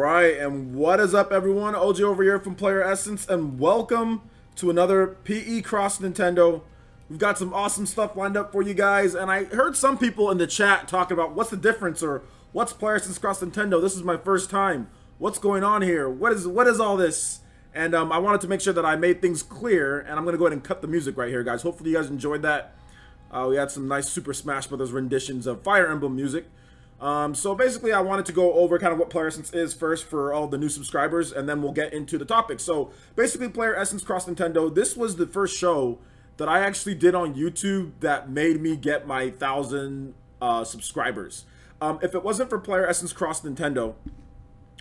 right, and what is up, everyone? OG over here from PlayerEssence, and welcome to another PE Cross Nintendo. We've got some awesome stuff lined up for you guys, and I heard some people in the chat talking about what's the difference or what's PlayerEssence Cross Nintendo. This is my first time. What's going on here? What is all this? And I wanted to make sure that I made things clear, and I'm gonna go ahead and cut the music right here, guys. Hopefully, you guys enjoyed that. We had some nice Super Smash Bros. Renditions of Fire Emblem music. So basically, I wanted to go over kind of what PlayerEssence is first for all the new subscribers, and then we'll get into the topic. So basically, PlayerEssence Cross Nintendo, this was the first show that I actually did on YouTube that made me get my 1,000 subscribers. If it wasn't for PlayerEssence Cross Nintendo,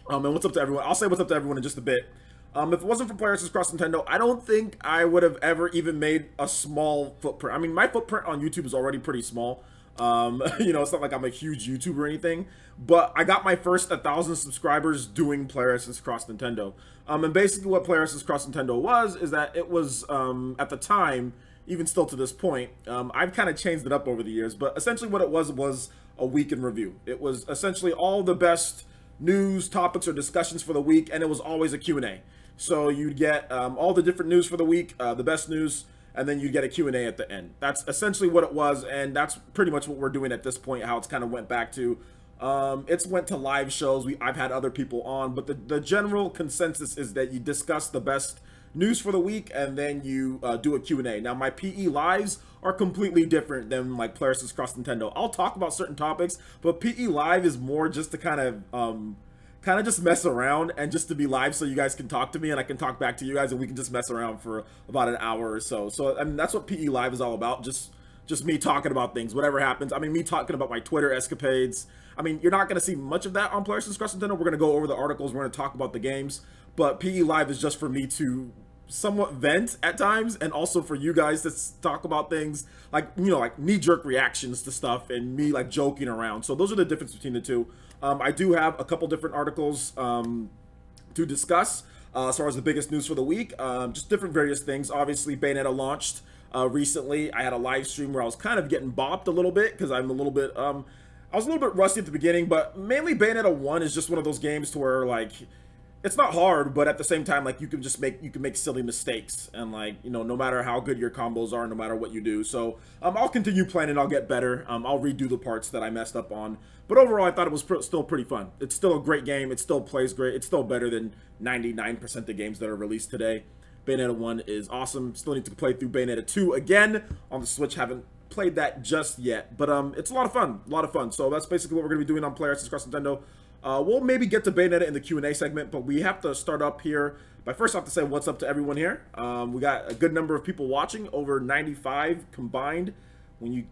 and what's up to everyone, I'll say what's up to everyone in just a bit. If it wasn't for PlayerEssence Cross Nintendo, I don't think I would have ever even made a small footprint. I mean, my footprint on YouTube is already pretty small. You know, it's not like I'm a huge YouTuber or anything, but I got my first 1,000 subscribers doing PlayerEssence Cross Nintendo. And basically what PlayerEssence Cross Nintendo was, is that it was, at the time, even still to this point, I've kind of changed it up over the years, but essentially what it was a week in review. It was essentially all the best news, topics, or discussions for the week, and it was always a Q&A. So you'd get all the different news for the week, the best news, and then you get a Q&A at the end. That's essentially what it was, and that's pretty much what we're doing at this point, how it's kind of went back to. It's went to live shows. I've had other people on, but the general consensus is that you discuss the best news for the week, and then you do a Q&A. Now, my PE Lives are completely different than like PlayerEssence Cross Nintendo. I'll talk about certain topics, but PE Live is more just to kind of just mess around and just to be live so you guys can talk to me and I can talk back to you guys and we can just mess around for about an hour or so. So, I mean, that's what PE Live is all about. Just me talking about things, whatever happens. I mean, me talking about my Twitter escapades. I mean, you're not going to see much of that on PlayerEssence Cross Nintendo. We're going to go over the articles. We're going to talk about the games. But PE Live is just for me to somewhat vent at times, and also for you guys to talk about things like, you know, like knee-jerk reactions to stuff and me like joking around. So those are the difference between the two. I do have a couple different articles to discuss as far as the biggest news for the week. Just different various things. Obviously, Bayonetta launched recently. I had a live stream where I was kind of getting bopped a little bit because I'm a little bit I was a little bit rusty at the beginning, but mainly Bayonetta 1 is just one of those games to where like it's not hard, but at the same time, like you can make silly mistakes, and like, you know, no matter how good your combos are, no matter what you do. So I'll continue playing and I'll get better. I'll redo the parts that I messed up on. But overall, I thought it was still pretty fun. It's still a great game. It still plays great. It's still better than 99% of games that are released today. Bayonetta 1 is awesome. Still need to play through Bayonetta 2 again on the Switch. Haven't played that just yet, but it's a lot of fun. A lot of fun. So that's basically what we're going to be doing on PlayerEssence Cross Nintendo. We'll maybe get to Bayonetta in the Q&A segment, but we have to start up here by first I have to say what's up to everyone here. We got a good number of people watching, over 95 combined when you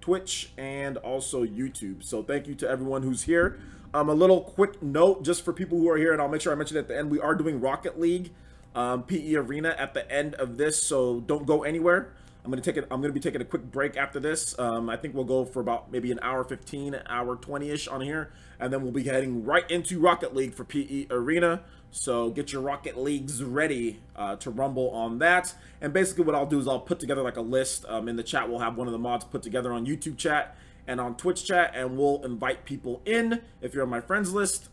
Twitch and also YouTube. So thank you to everyone who's here. A little quick note just for people who are here, and I'll make sure I mention it at the end. We are doing Rocket League PE Arena at the end of this, so don't go anywhere. I'm gonna be taking a quick break after this. I think we'll go for about maybe an hour 15, an hour 20-ish on here, and then we'll be heading right into Rocket League for PE Arena. So get your Rocket Leagues ready to rumble on that. And basically what I'll do is I'll put together like a list. In the chat, we'll have one of the mods put together on YouTube chat and on Twitch chat, and we'll invite people in if you're on my friends list,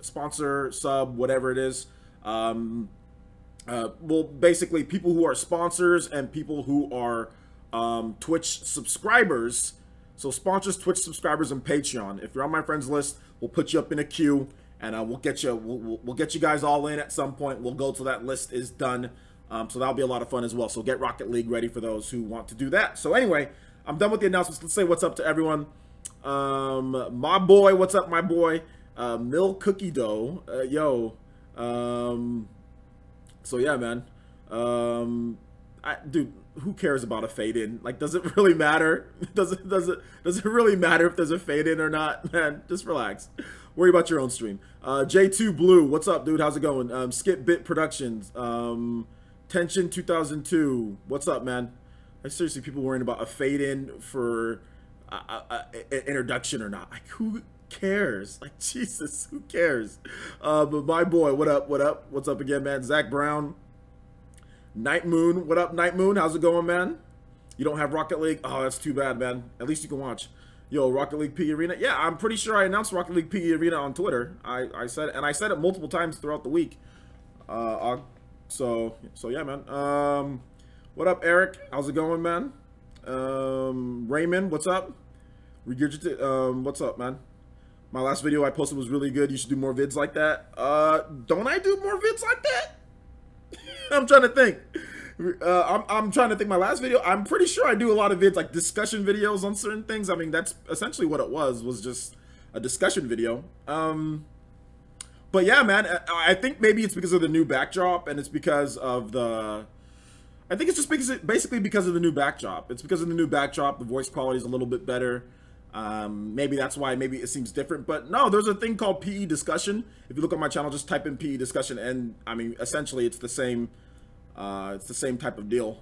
sponsor, sub, whatever it is. Well, basically people who are sponsors and people who are Twitch subscribers. So sponsors, Twitch subscribers, and Patreon. If you're on my friends list, we'll put you up in a queue, and we'll get you guys all in at some point. We'll go till that list is done. So that'll be a lot of fun as well. So get Rocket League ready for those who want to do that. So anyway, I'm done with the announcements. Let's say what's up to everyone. My boy, what's up, my boy? Mill Cookie Dough, yo. So yeah, man. Dude, who cares about a fade in? Like, does it really matter? Does it really matter if there's a fade in or not? Man, just relax. Worry about your own stream. J2 Blue, what's up, dude? How's it going? Skip Bit Productions. Tension 2002, what's up, man? Like, seriously, people worrying about a fade in for an introduction or not? Like, who cares? Like, Jesus, who cares? But my boy, what up, what's up again, man? Zach Brown, Night Moon, what up, Night Moon? How's it going, man? You don't have Rocket League? Oh, that's too bad, man. At least you can watch. Yo, Rocket League PE Arena. Yeah, I'm pretty sure I announced Rocket League PE Arena on Twitter. I said it multiple times throughout the week. So yeah, man. What up, Eric? How's it going, man? Raymond, what's up? Regurgitate. What's up, man? My last video I posted was really good. You should do more vids like that. Don't I do more vids like that? I'm trying to think. I'm trying to think. My last video, I'm pretty sure I do a lot of vids, like discussion videos on certain things. I mean, that's essentially what it was just a discussion video. But yeah, man, I think maybe it's because of the new backdrop, and it's because of the... I think it's just basically because of the new backdrop. It's because of the new backdrop. The voice quality is a little bit better. Maybe that's why maybe it seems different. But no, there's a thing called PE discussion. If you look at my channel, just type in PE discussion, and I mean, essentially, it's the same. It's the same type of deal.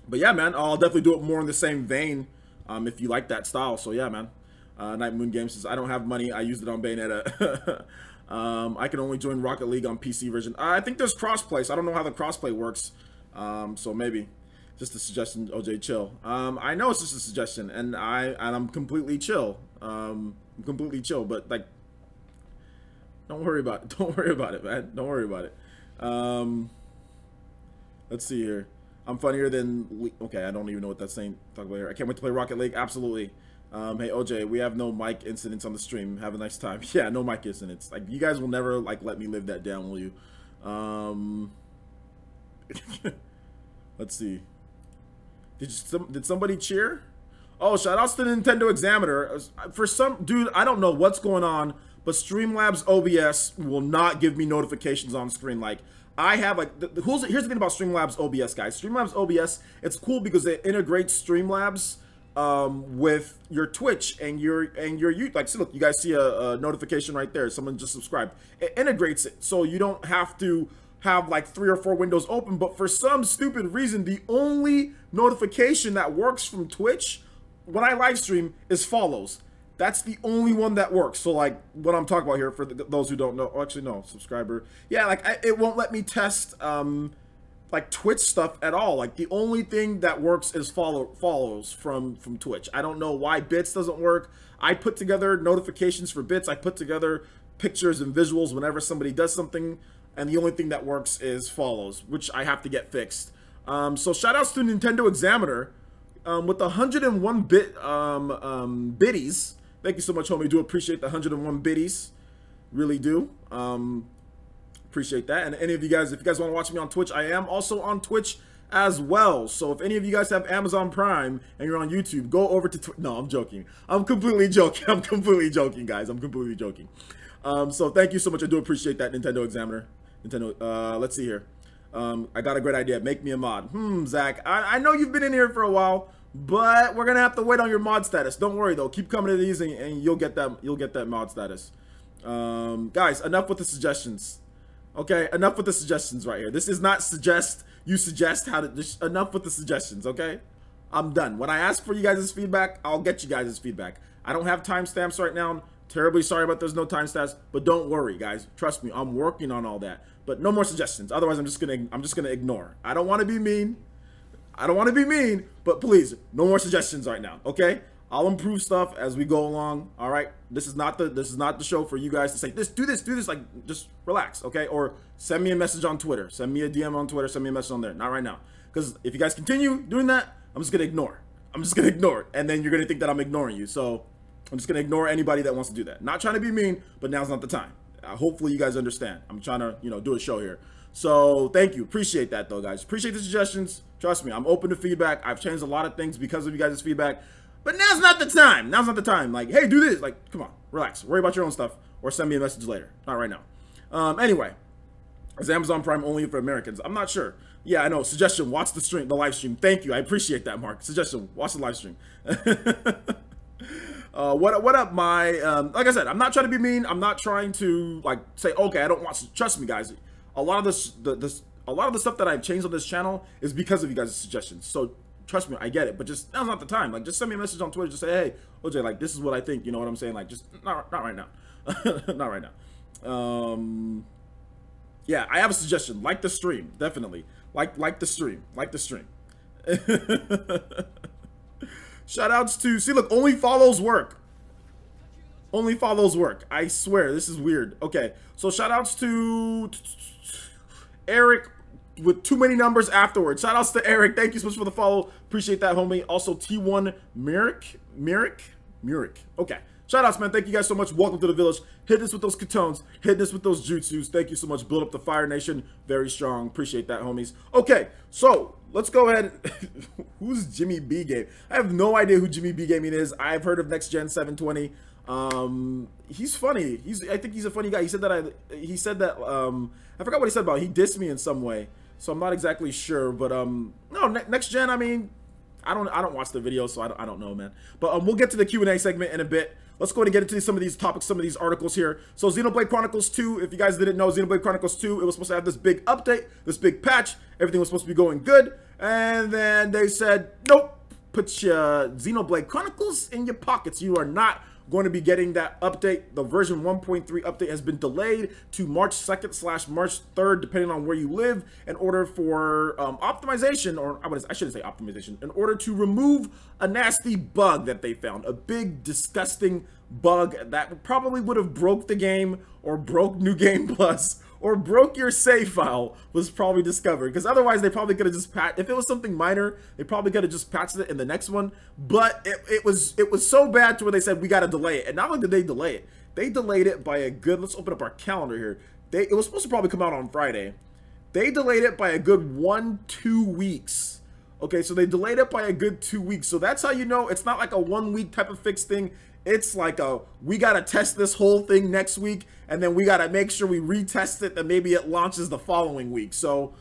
But yeah, man, I'll definitely do it more in the same vein. If you like that style. So yeah, man. Night Moon Games says, I don't have money. I used it on Bayonetta. I can only join Rocket League on PC version. I think there's crossplay, so I don't know how the crossplay works. So maybe just a suggestion. OJ, chill. I know it's just a suggestion, and I'm completely chill. I'm completely chill, but like, don't worry about it. Don't worry about it, man. Don't worry about it. Let's see here. I'm funnier than... Okay, I don't even know what that's saying. Talk about here. I can't wait to play Rocket League. Absolutely. Hey, OJ, we have no mic incidents on the stream. Have a nice time. Yeah, no mic incidents. Like, you guys will never, like, let me live that down, will you? Let's see. Did somebody cheer? Oh, shout outs to the Nintendo Examiner. For some... Dude, I don't know what's going on, but Streamlabs OBS will not give me notifications on screen. Like... I have like here's the thing about Streamlabs OBS, guys. Streamlabs OBS, it's cool because it integrates Streamlabs with your Twitch and your YouTube. Like, see, look, you guys see a notification right there. Someone just subscribed. It integrates it, so you don't have to have like 3 or 4 windows open. But for some stupid reason, the only notification that works from Twitch when I live stream is follows. That's the only one that works. So like what I'm talking about here for those who don't know, oh, actually no, subscriber. Yeah, like it won't let me test like Twitch stuff at all. Like the only thing that works is follows from Twitch. I don't know why Bits doesn't work. I put together notifications for Bits. I put together pictures and visuals whenever somebody does something, and the only thing that works is follows, which I have to get fixed. So shout outs to Nintendo Examiner with the 101 biddies. Thank you so much, homie. Do appreciate the 101 biddies. Really do. Appreciate that. And any of you guys, if you guys want to watch me on Twitch, I am also on Twitch as well. So if any of you guys have Amazon Prime and you're on YouTube, go over to Twitch. No, I'm joking. I'm completely joking. I'm completely joking, guys. I'm completely joking. So thank you so much. I do appreciate that, Nintendo Examiner. Nintendo, let's see here. I got a great idea. Make me a mod. Zach, I know you've been in here for a while, but we're gonna have to wait on your mod status. Don't worry though. Keep coming to these, and you'll get that. You'll get that mod status. Guys, enough with the suggestions. Okay, enough with the suggestions right here. This is not suggest how to. Just enough with the suggestions. Okay, I'm done. When I ask for you guys' feedback, I'll get you guys' feedback. I don't have timestamps right now. I'm terribly sorry about there's no timestamps, but don't worry, guys. Trust me, I'm working on all that. But no more suggestions. Otherwise, I'm just gonna ignore. I don't want to be mean. I don't want to be mean, but please, no more suggestions right now, okay? I'll improve stuff as we go along. All right, this is not the show for you guys to say do this. Like, just relax, okay? Or send me a message on Twitter, send me a DM on Twitter, send me a message on there. Not right now, because if you guys continue doing that, I'm just gonna ignore. I'm just gonna ignore it, and then you're gonna think that I'm ignoring you. So I'm just gonna ignore anybody that wants to do that. Not trying to be mean, but now's not the time. Hopefully you guys understand. I'm trying to do a show here. So thank you. Appreciate that though, guys. Appreciate the suggestions. Trust me, I'm open to feedback. I've changed a lot of things because of you guys' feedback. But now's not the time. Now's not the time. Like, hey, do this. Like, come on, relax. Worry about your own stuff, or send me a message later. Not right now. Anyway, is Amazon Prime only for Americans? I'm not sure. Yeah, I know. Suggestion: watch the live stream. Thank you. I appreciate that, Mark. Suggestion: watch the live stream. What up, my? Like I said, I'm not trying to be mean. I'm not trying to like say, okay, I don't want. Trust me, guys. A lot of a lot of the stuff that I've changed on this channel is because of you guys' suggestions. So trust me, I get it. But just now's not the time. Like, just send me a message on Twitter. Just say, hey, OJ, like, this is what I think. You know what I'm saying? Like, just not right now. Not right now. Yeah, I have a suggestion. Like the stream, definitely. Like the stream. Like the stream. Shout outs to, see, look, only follows work. Only follows work. I swear, this is weird. Okay, so shout outs to Eric with too many numbers afterwards. Shout outs to Eric. Thank you so much for the follow. Appreciate that, homie. Also, T1 Murik. Okay. Shout outs, man. Thank you guys so much. Welcome to the village. Hit this with those katones. Hit this with those jutsus. Thank you so much. Build up the Fire Nation. Very strong. Appreciate that, homies. Okay, so let's go ahead. Who's Jimmy B Game? I have no idea who Jimmy B Gaming is. I've heard of Next Gen 720. He's funny. I think he's a funny guy. He said that I forgot what he said about it. He dissed me in some way, so I'm not exactly sure. But no, Next Gen. I mean, I don't watch the videos, so I don't know, man. But we'll get to the Q&A segment in a bit. Let's go ahead and get into some of these topics, some of these articles here. So Xenoblade Chronicles 2, if you guys didn't know, Xenoblade Chronicles 2, it was supposed to have this big update, this big patch. Everything was supposed to be going good. And then they said, nope, put your Xenoblade Chronicles in your pockets. You are not going to be getting that update. The version 1.3 update has been delayed to March 2nd / March 3rd, depending on where you live, in order for optimization, or I shouldn't say optimization, in order to remove a nasty bug that they found. A big, disgusting bug that probably would have broke the game, or broke New Game Plus, or broke your save file, was probably discovered. Because otherwise, they probably could have just patched. If it was something minor, they probably could have just patched it in the next one. But it was so bad to where they said, we got to delay it. And not only did they delay it, they delayed it by a good, let's open up our calendar here. It was supposed to probably come out on Friday. They delayed it by a good 1-2 weeks. Okay, so they delayed it by a good 2 weeks. So that's how you know it's not like a 1 week type of fix thing. It's like we got to test this whole thing next week, and then we got to make sure we retest it, and maybe it launches the following week. So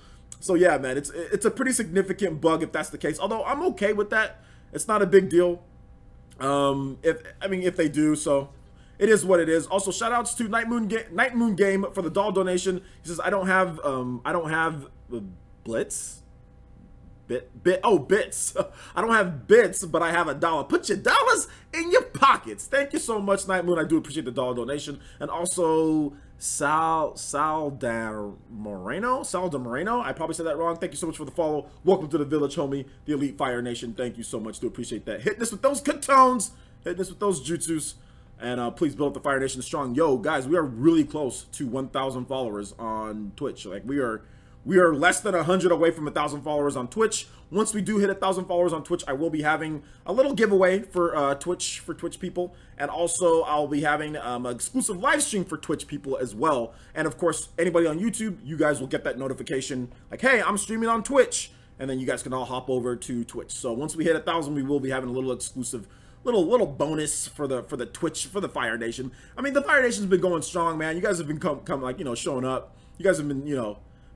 yeah, man, it's a pretty significant bug if that's the case. Although I'm okay with that. It's not a big deal. If they do, so it is what it is. Also, shout outs to Night Moon Game for the doll donation. He says, I don't have Blitz. Bits. I don't have bits, but I have $1. Put your dollars in your pockets. Thank you so much, Night Moon. I do appreciate the dollar donation. And also Sal de Moreno. I probably said that wrong. Thank you so much for the follow. Welcome to the village, homie. The Elite Fire Nation. Thank you so much. Do appreciate that. Hit this with those katones. Hit this with those jutsus. And please build up the Fire Nation strong. Yo, guys, we are really close to 1,000 followers on Twitch. Like, we are less than 100 away from 1,000 followers on Twitch. Once we do hit 1,000 followers on Twitch, I will be having a little giveaway for Twitch people, and also I'll be having an exclusive live stream for Twitch people as well. And of course, anybody on YouTube, you guys will get that notification like, hey, I'm streaming on Twitch, and then you guys can all hop over to Twitch. So once we hit 1,000, we will be having a little exclusive little bonus for the Twitch, for the Fire Nation. I mean, the Fire Nation's been going strong, man. You guys have been showing up. You guys have been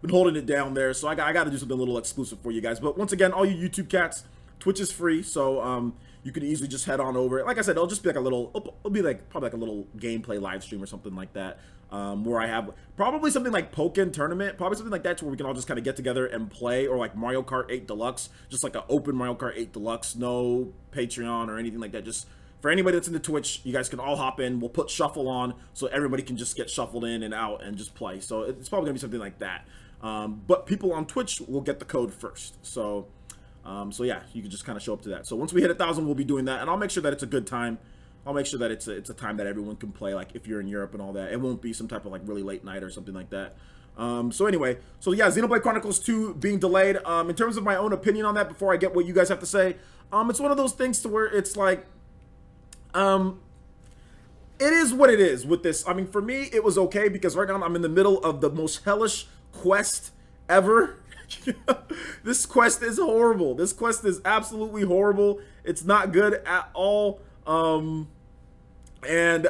been holding it down there, so I got to do something a little exclusive for you guys. But once again, all you YouTube cats, Twitch is free, so you can easily just head on over. Like I said, it'll just be like it'll be like probably like a little gameplay live stream or something like that, where I have probably something like Pokémon tournament, probably something like that, to where we can all just kind of get together and play, or like Mario Kart 8 Deluxe, just like an open Mario Kart 8 Deluxe, no Patreon or anything like that, just for anybody that's into Twitch. You guys can all hop in. We'll put shuffle on, so everybody can just get shuffled in and out and just play. So it's probably gonna be something like that. But people on Twitch will get the code first. So yeah, you can just kind of show up to that. So once we hit 1,000, we'll be doing that, and I'll make sure that it's a good time. I'll make sure that it's a time that everyone can play. Like if you're in Europe and all that, it won't be some type of like really late night or something like that. So anyway, so yeah, Xenoblade Chronicles 2 being delayed. In terms of my own opinion on that, before I get what you guys have to say, it's one of those things to where it's like, it is what it is with this. I mean, for me, it was okay because right now I'm in the middle of the most hellish quest ever. This quest is horrible. This quest is absolutely horrible. It's not good at all. And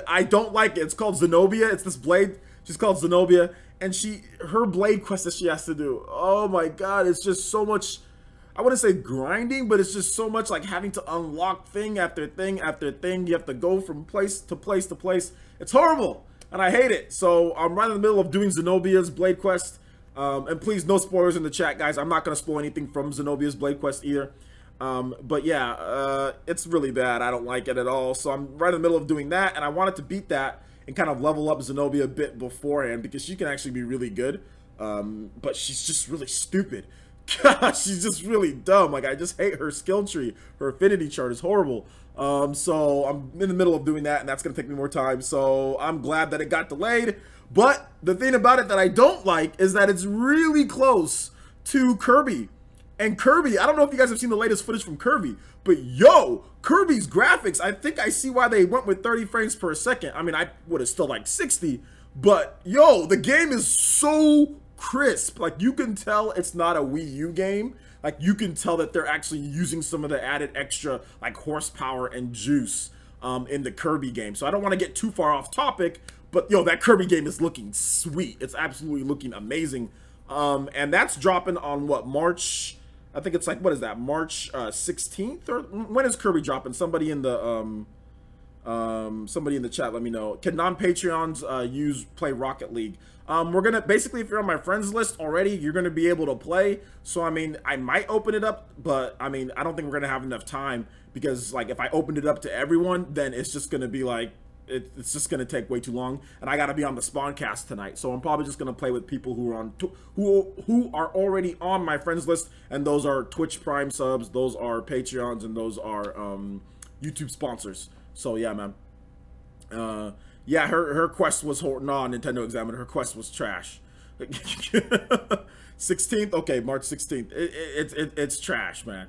I don't like it. It's called Zenobia. It's this blade. She's called Zenobia, and her blade quest that she has to do. Oh my god, it's just so much. I wouldn't say grinding, but it's just so much like having to unlock thing after thing after thing. You have to go from place to place to place. It's horrible, and I hate it. So I'm right in the middle of doing Zenobia's blade quest. And please, no spoilers in the chat, guys. I'm not going to spoil anything from Zenobia's blade quest either. But yeah, it's really bad. I don't like it at all. So I'm right in the middle of doing that, and I wanted to beat that and kind of level up Zenobia a bit beforehand, because she can actually be really good. But she's just really stupid. Gosh, she's just really dumb. Like, I just hate her skill tree. Her affinity chart is horrible. So I'm in the middle of doing that, and that's gonna take me more time. So I'm glad that it got delayed. But the thing about it that I don't like is that it's really close to Kirby. And Kirby, I don't know if you guys have seen the latest footage from Kirby, but yo, Kirby's graphics, I think I see why they went with 30 frames per second. I mean, I would have still like 60, but yo, the game is so crisp. Like, you can tell it's not a Wii U game. Like, you can tell that they're actually using some of the added extra like horsepower and juice in the Kirby game. So I don't want to get too far off topic, but yo, that Kirby game is looking sweet. It's absolutely looking amazing. And that's dropping on what, March? I think it's like, what is that, March 16th? Or when is Kirby dropping? Somebody in the chat, let me know. Can non-Patreons play Rocket League? We're gonna, basically, if you're on my friends list already, you're gonna be able to play. So I mean, I might open it up, but I mean, I don't think we're gonna have enough time, because like if I opened it up to everyone, then it's just gonna be like, it's just gonna take way too long, and I gotta be on the Spawncast tonight. So I'm probably just gonna play with people who are on who are already on my friends list, and those are Twitch Prime subs, those are Patreons, and those are YouTube sponsors. So yeah, man. Yeah, her quest was Nintendo Examiner. Her quest was trash. 16th, okay, March 16th. It's trash, man.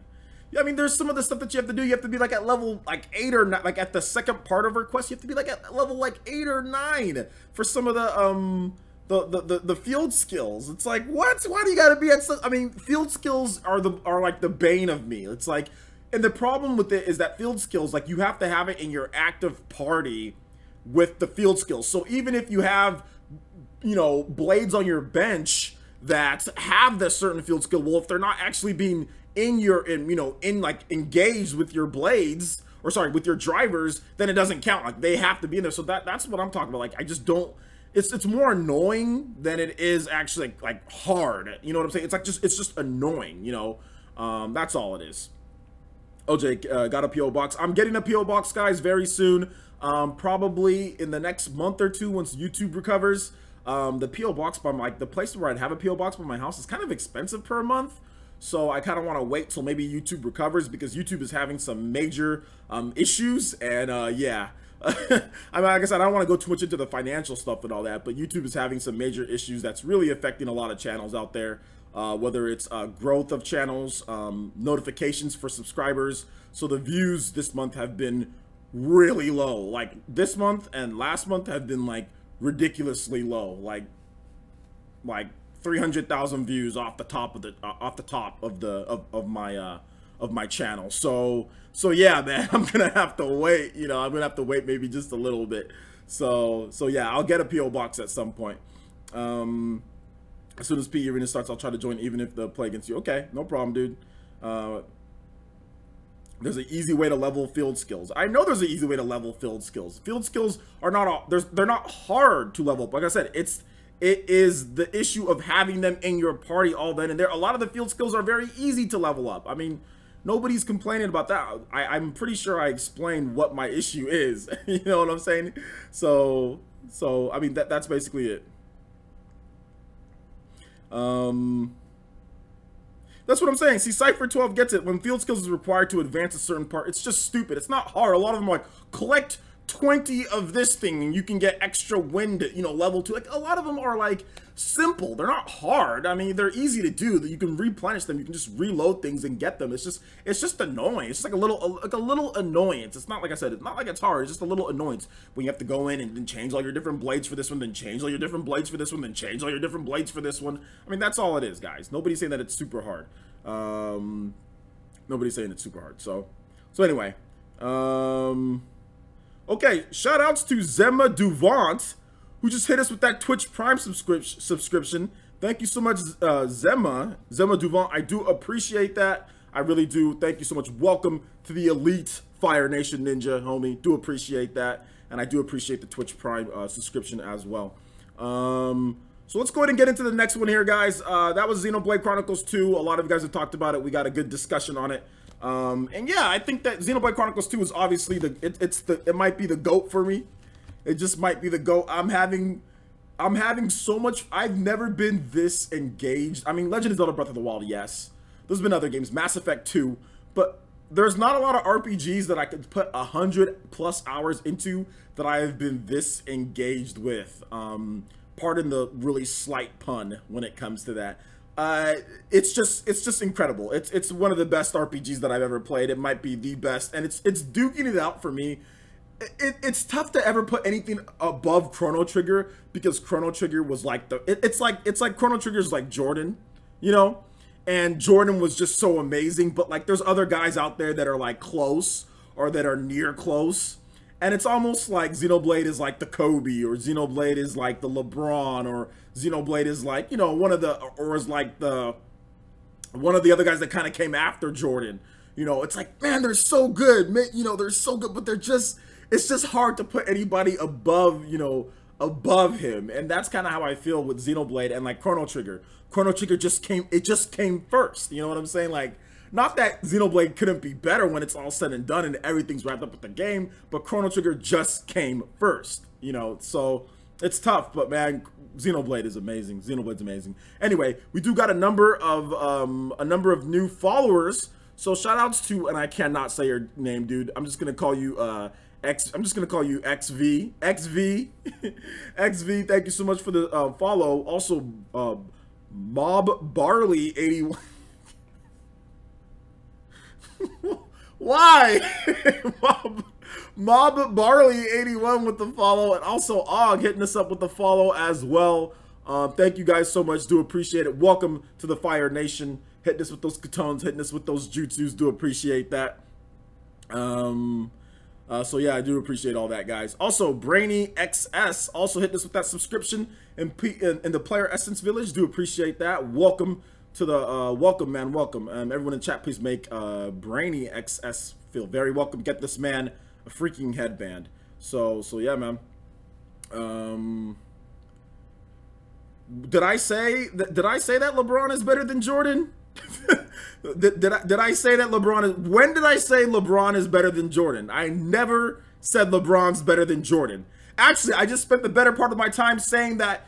Yeah, I mean, there's some of the stuff that you have to do. You have to be like at level like 8 or 9, like at the second part of her quest. You have to be like at level like 8 or 9 for some of the field skills. It's like, what? Why do you gotta be at? I mean, field skills are like the bane of me. It's like, and the problem with it is that field skills, like, you have to have it in your active party with the field skills. So even if you have, you know, blades on your bench that have this certain field skill, well, if they're not actually being like engaged with your blades, or sorry, with your drivers, then it doesn't count. Like, they have to be in there. So that's what I'm talking about. Like, I just don't, it's more annoying than it is actually like hard. You know what I'm saying? It's like it's just annoying, you know. That's all it is. OJ got a PO box. I'm getting a PO box, guys, very soon. Probably in the next month or two, once YouTube recovers. The PO box by the place where I'd have a PO box by my house is kind of expensive per month. So I kind of want to wait till maybe YouTube recovers, because YouTube is having some major issues. And yeah, I mean, like I said, I don't want to go too much into the financial stuff and all that, but YouTube is having some major issues that's really affecting a lot of channels out there. Whether it's growth of channels, notifications for subscribers. So the views this month have been really low. Like, this month and last month have been like ridiculously low. Like 300,000 views off the top of my channel. So yeah, man, I'm gonna have to wait. You know, I'm gonna have to wait maybe just a little bit. So yeah, I'll get a PO box at some point. As soon as PE Arena starts, I'll try to join, even if the play against you. Okay, no problem, dude. There's an easy way to level field skills. I know there's an easy way to level field skills. Field skills are not they're not hard to level up. Like I said, it is the issue of having them in your party all then and there. A lot of the field skills are very easy to level up. I mean, nobody's complaining about that. I'm pretty sure I explained what my issue is. You know what I'm saying? So I mean, that's basically it. That's what I'm saying. See, Cypher 12 gets it. When field skills is required to advance a certain part, it's just stupid. It's not hard. A lot of them are like, collect 20 of this thing and you can get extra wind, you know, level 2. Like, a lot of them are like simple. They're not hard. I mean, they're easy to do. That you can replenish them. You can just reload things and get them. It's just annoying. It's just like a little annoyance. It's not, like I said, it's not like it's hard. It's just a little annoyance when you have to go in and then change all your different blades for this one, then change all your different blades for this one, then change all your different blades for this one. I mean, that's all it is, guys. Nobody's saying that it's super hard. Nobody's saying it's super hard. So anyway, okay, shout outs to Zemma Duvant, who just hit us with that Twitch Prime subscription. Thank you so much, Zemma Duvant. I do appreciate that. I really do. Thank you so much. Welcome to the elite Fire Nation Ninja, homie. Do appreciate that. And I do appreciate the Twitch Prime subscription as well. So let's go ahead and get into the next one here, guys. That was Xenoblade Chronicles 2. A lot of you guys have talked about it. We got a good discussion on it. And yeah, I think that Xenoblade Chronicles 2 is obviously it might be the GOAT for me. It just might be the GOAT. I'm I'm having so much. I've never been this engaged. I mean, Legend of Zelda Breath of the Wild, yes. There's been other games, Mass Effect 2, but there's not a lot of RPGs that I could put 100+ hours into that I have been this engaged with. Pardon the really slight pun when it comes to that. It's just incredible. It's one of the best RPGs that I've ever played. It might be the best, and it's duking it out for me. It's tough to ever put anything above Chrono Trigger, because Chrono Trigger was like it's like Chrono Trigger's like Jordan, you know, and Jordan was just so amazing. But like, there's other guys out there that are like close or that are near close, and it's almost like Xenoblade is like the Kobe, or Xenoblade is like the LeBron, or Xenoblade is like, you know, one of the other guys that kind of came after Jordan. You know, it's like, man, they're so good, man, you know, they're so good, but it's just hard to put anybody above, you know, above him. And that's kind of how I feel with Xenoblade and like Chrono Trigger. Chrono Trigger just came first. You know what I'm saying? Like, not that Xenoblade couldn't be better when it's all said and done and everything's wrapped up with the game, but Chrono Trigger just came first, you know, so it's tough. But man, Xenoblade is amazing. Xenoblade's amazing. Anyway, we do got a number of new followers. So shout outs to, and I cannot say your name, dude. I'm just gonna call you I'm just gonna call you XV. XV, thank you so much for the follow. Also, Mob Barley 81. Why? Mob Barley 81 with the follow, and also Og hitting us up with the follow as well. Thank you guys so much. Do appreciate it. Welcome to the Fire Nation. Hitting us with those katones, hitting us with those jutsus. Do appreciate that. So yeah, I do appreciate all that, guys. Also, Brainy XS also hit us with that subscription in the PlayerEssence Village. Do appreciate that. Welcome to the welcome, man. Welcome. Everyone in chat, please make Brainy XS feel very welcome. Get this man a freaking headband. So yeah, man. Did I say that LeBron is better than Jordan? did I say that LeBron is, when did I say LeBron is better than Jordan? I never said LeBron's better than Jordan. Actually, I just spent the better part of my time saying that,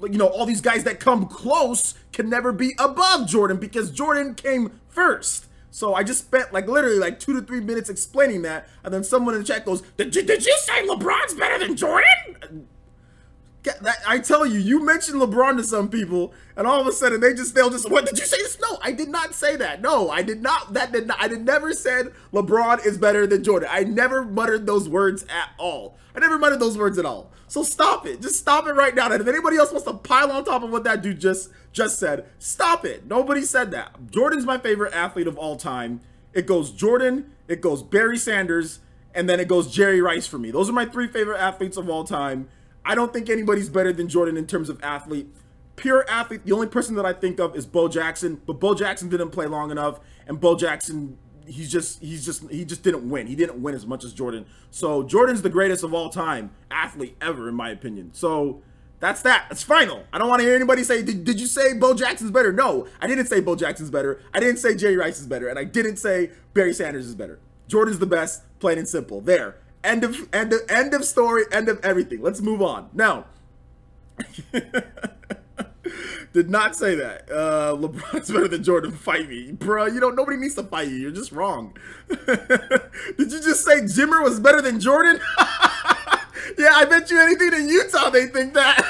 you know, all these guys that come close can never be above Jordan because Jordan came first. So I just spent like literally like 2 to 3 minutes explaining that, and then someone in the chat goes, did you say LeBron's better than Jordan? I tell you, you mentioned LeBron to some people, and all of a sudden they'll just, what, did you say this? No, I did not say that. No, I did not. I never said LeBron is better than Jordan. I never muttered those words at all. I never muttered those words at all. So stop it. Just stop it right now. And if anybody else wants to pile on top of what that dude just said, stop it. Nobody said that. Jordan's my favorite athlete of all time. It goes Jordan, it goes Barry Sanders, and then it goes Jerry Rice for me. Those are my 3 favorite athletes of all time. I don't think anybody's better than Jordan in terms of athlete. Pure athlete, the only person that I think of is Bo Jackson, but Bo Jackson didn't play long enough, and Bo Jackson, he just didn't win. He didn't win as much as Jordan. So Jordan's the greatest of all time athlete ever, in my opinion. So that's that. It's final. I don't want to hear anybody say, did you say Bo Jackson's better? No, I didn't say Bo Jackson's better. I didn't say Jerry Rice is better, and I didn't say Barry Sanders is better. Jordan's the best, plain and simple. There. End of story, end of everything. Let's move on. Now, did not say that. LeBron's better than Jordan. Fight me. Bruh, nobody needs to fight you. You're just wrong. Did you just say Jimmer was better than Jordan? Yeah, I bet you anything in Utah they think that.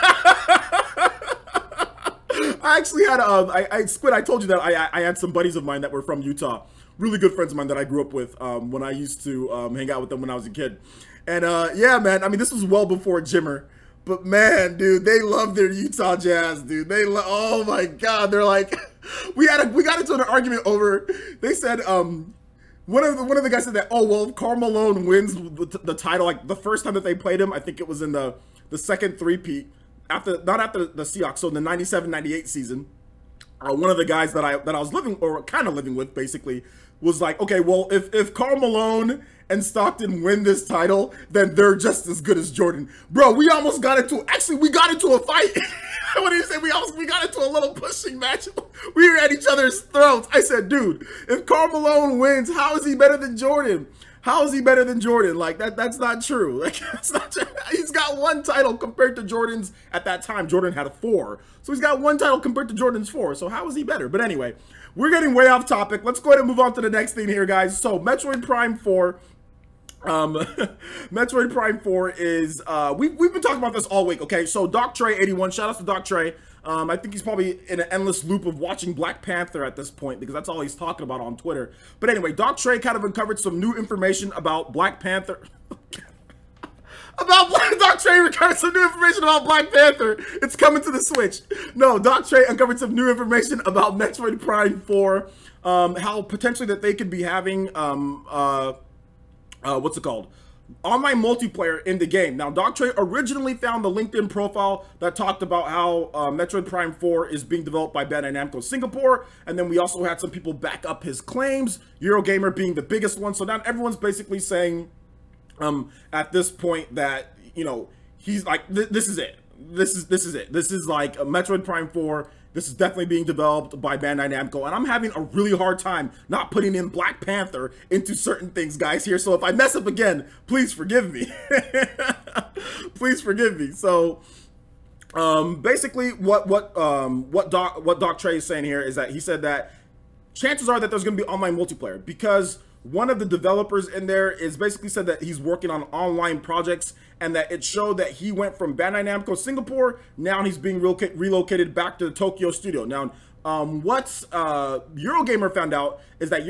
I actually had, Squid, I told you that I had some buddies of mine that were from Utah. Really good friends of mine that I grew up with when I used to hang out with them when I was a kid. And yeah, man, I mean, this was well before Jimmer. But man, dude, they love their Utah Jazz, dude. Oh my God, they're like, we got into an argument over, they said, one of the guys said that, oh, well, if Karl Malone wins the title, like the first time that they played him, I think it was in the second three-peat, not after the Seahawks, so in the 97-98 season. One of the guys that I was living, or kind of living with, basically, was like, okay, well, if Karl Malone and Stockton win this title, then they're just as good as Jordan. Bro, we almost got into, actually, we got into a fight. What do you say? We got into a little pushing match. We were at each other's throats. I said, dude, if Karl Malone wins, how is he better than Jordan? How is he better than Jordan? Like, that's not true. Like, that's not true. He's got 1 title compared to Jordan's. At that time, Jordan had 4. So he's got 1 title compared to Jordan's 4. So how is he better? But anyway, we're getting way off topic. Let's go ahead and move on to the next thing here, guys. So Metroid Prime 4. Metroid Prime 4 is, we've been talking about this all week, okay? So Doc Trey 81, shout out to Doc Trey. I think he's probably in an endless loop of watching Black Panther at this point because that's all he's talking about on Twitter. But anyway, Doc Trey kind of uncovered some new information about Black Panther. Doc Trey uncovered some new information about Black Panther. It's coming to the Switch. No, Doc Trey uncovered some new information about Metroid Prime 4. How potentially that they could be having, what's it called? Online multiplayer in the game. Now, Doc Trey originally found the LinkedIn profile that talked about how Metroid Prime 4 is being developed by Bandai Namco Singapore, and then we also had some people back up his claims, Eurogamer being the biggest one. So now everyone's basically saying at this point that, you know, he's like, this is it. This is it. This is like a Metroid Prime 4. This is definitely being developed by Bandai Namco, and I'm having a really hard time not putting in Black Panther into certain things, guys, here. So if I mess up again, please forgive me. Please forgive me. So basically what Doc Trey is saying here is that he said that chances are that there's going to be online multiplayer because one of the developers in there is basically said that he's working on online projects and that it showed that he went from Bandai Namco Singapore, now he's being relocated back to the Tokyo studio. Now, what Eurogamer found out is that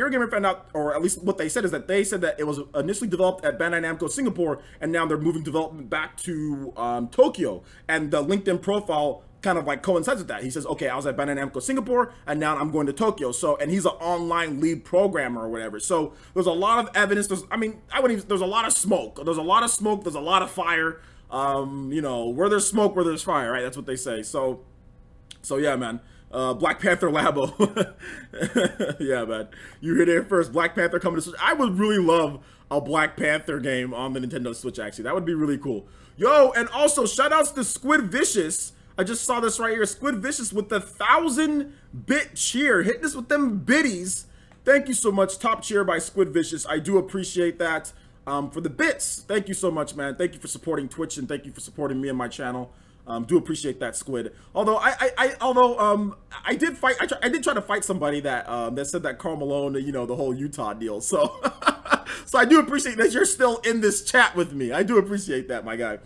or at least what they said is that they said that it was initially developed at Bandai Namco Singapore, and now they're moving development back to Tokyo. And the LinkedIn profile kind of like coincides with that. He says, okay, I was at Bandai Namco Singapore, and now I'm going to Tokyo. So, and he's an online lead programmer or whatever. So there's a lot of evidence. There's a lot of smoke. There's a lot of smoke. There's a lot of fire. You know, where there's smoke, where there's fire, right? That's what they say. So yeah, man. Black Panther Labo. Yeah, man. You heard it here first. Black Panther coming to Switch. I would really love a Black Panther game on the Nintendo Switch, actually. That would be really cool. Yo, and also, shout outs to Squid Vicious. I just saw this right here. Squid Vicious with the 1,000-bit cheer. Hitting us with them biddies. Thank you so much. Top cheer by Squid Vicious. I do appreciate that. For the bits, thank you so much, man. Thank you for supporting Twitch, and thank you for supporting me and my channel. Do appreciate that, Squid. Although I did try to fight somebody that that said that Karl Malone, you know, the whole Utah deal. So so I do appreciate that you're still in this chat with me. I do appreciate that, my guy.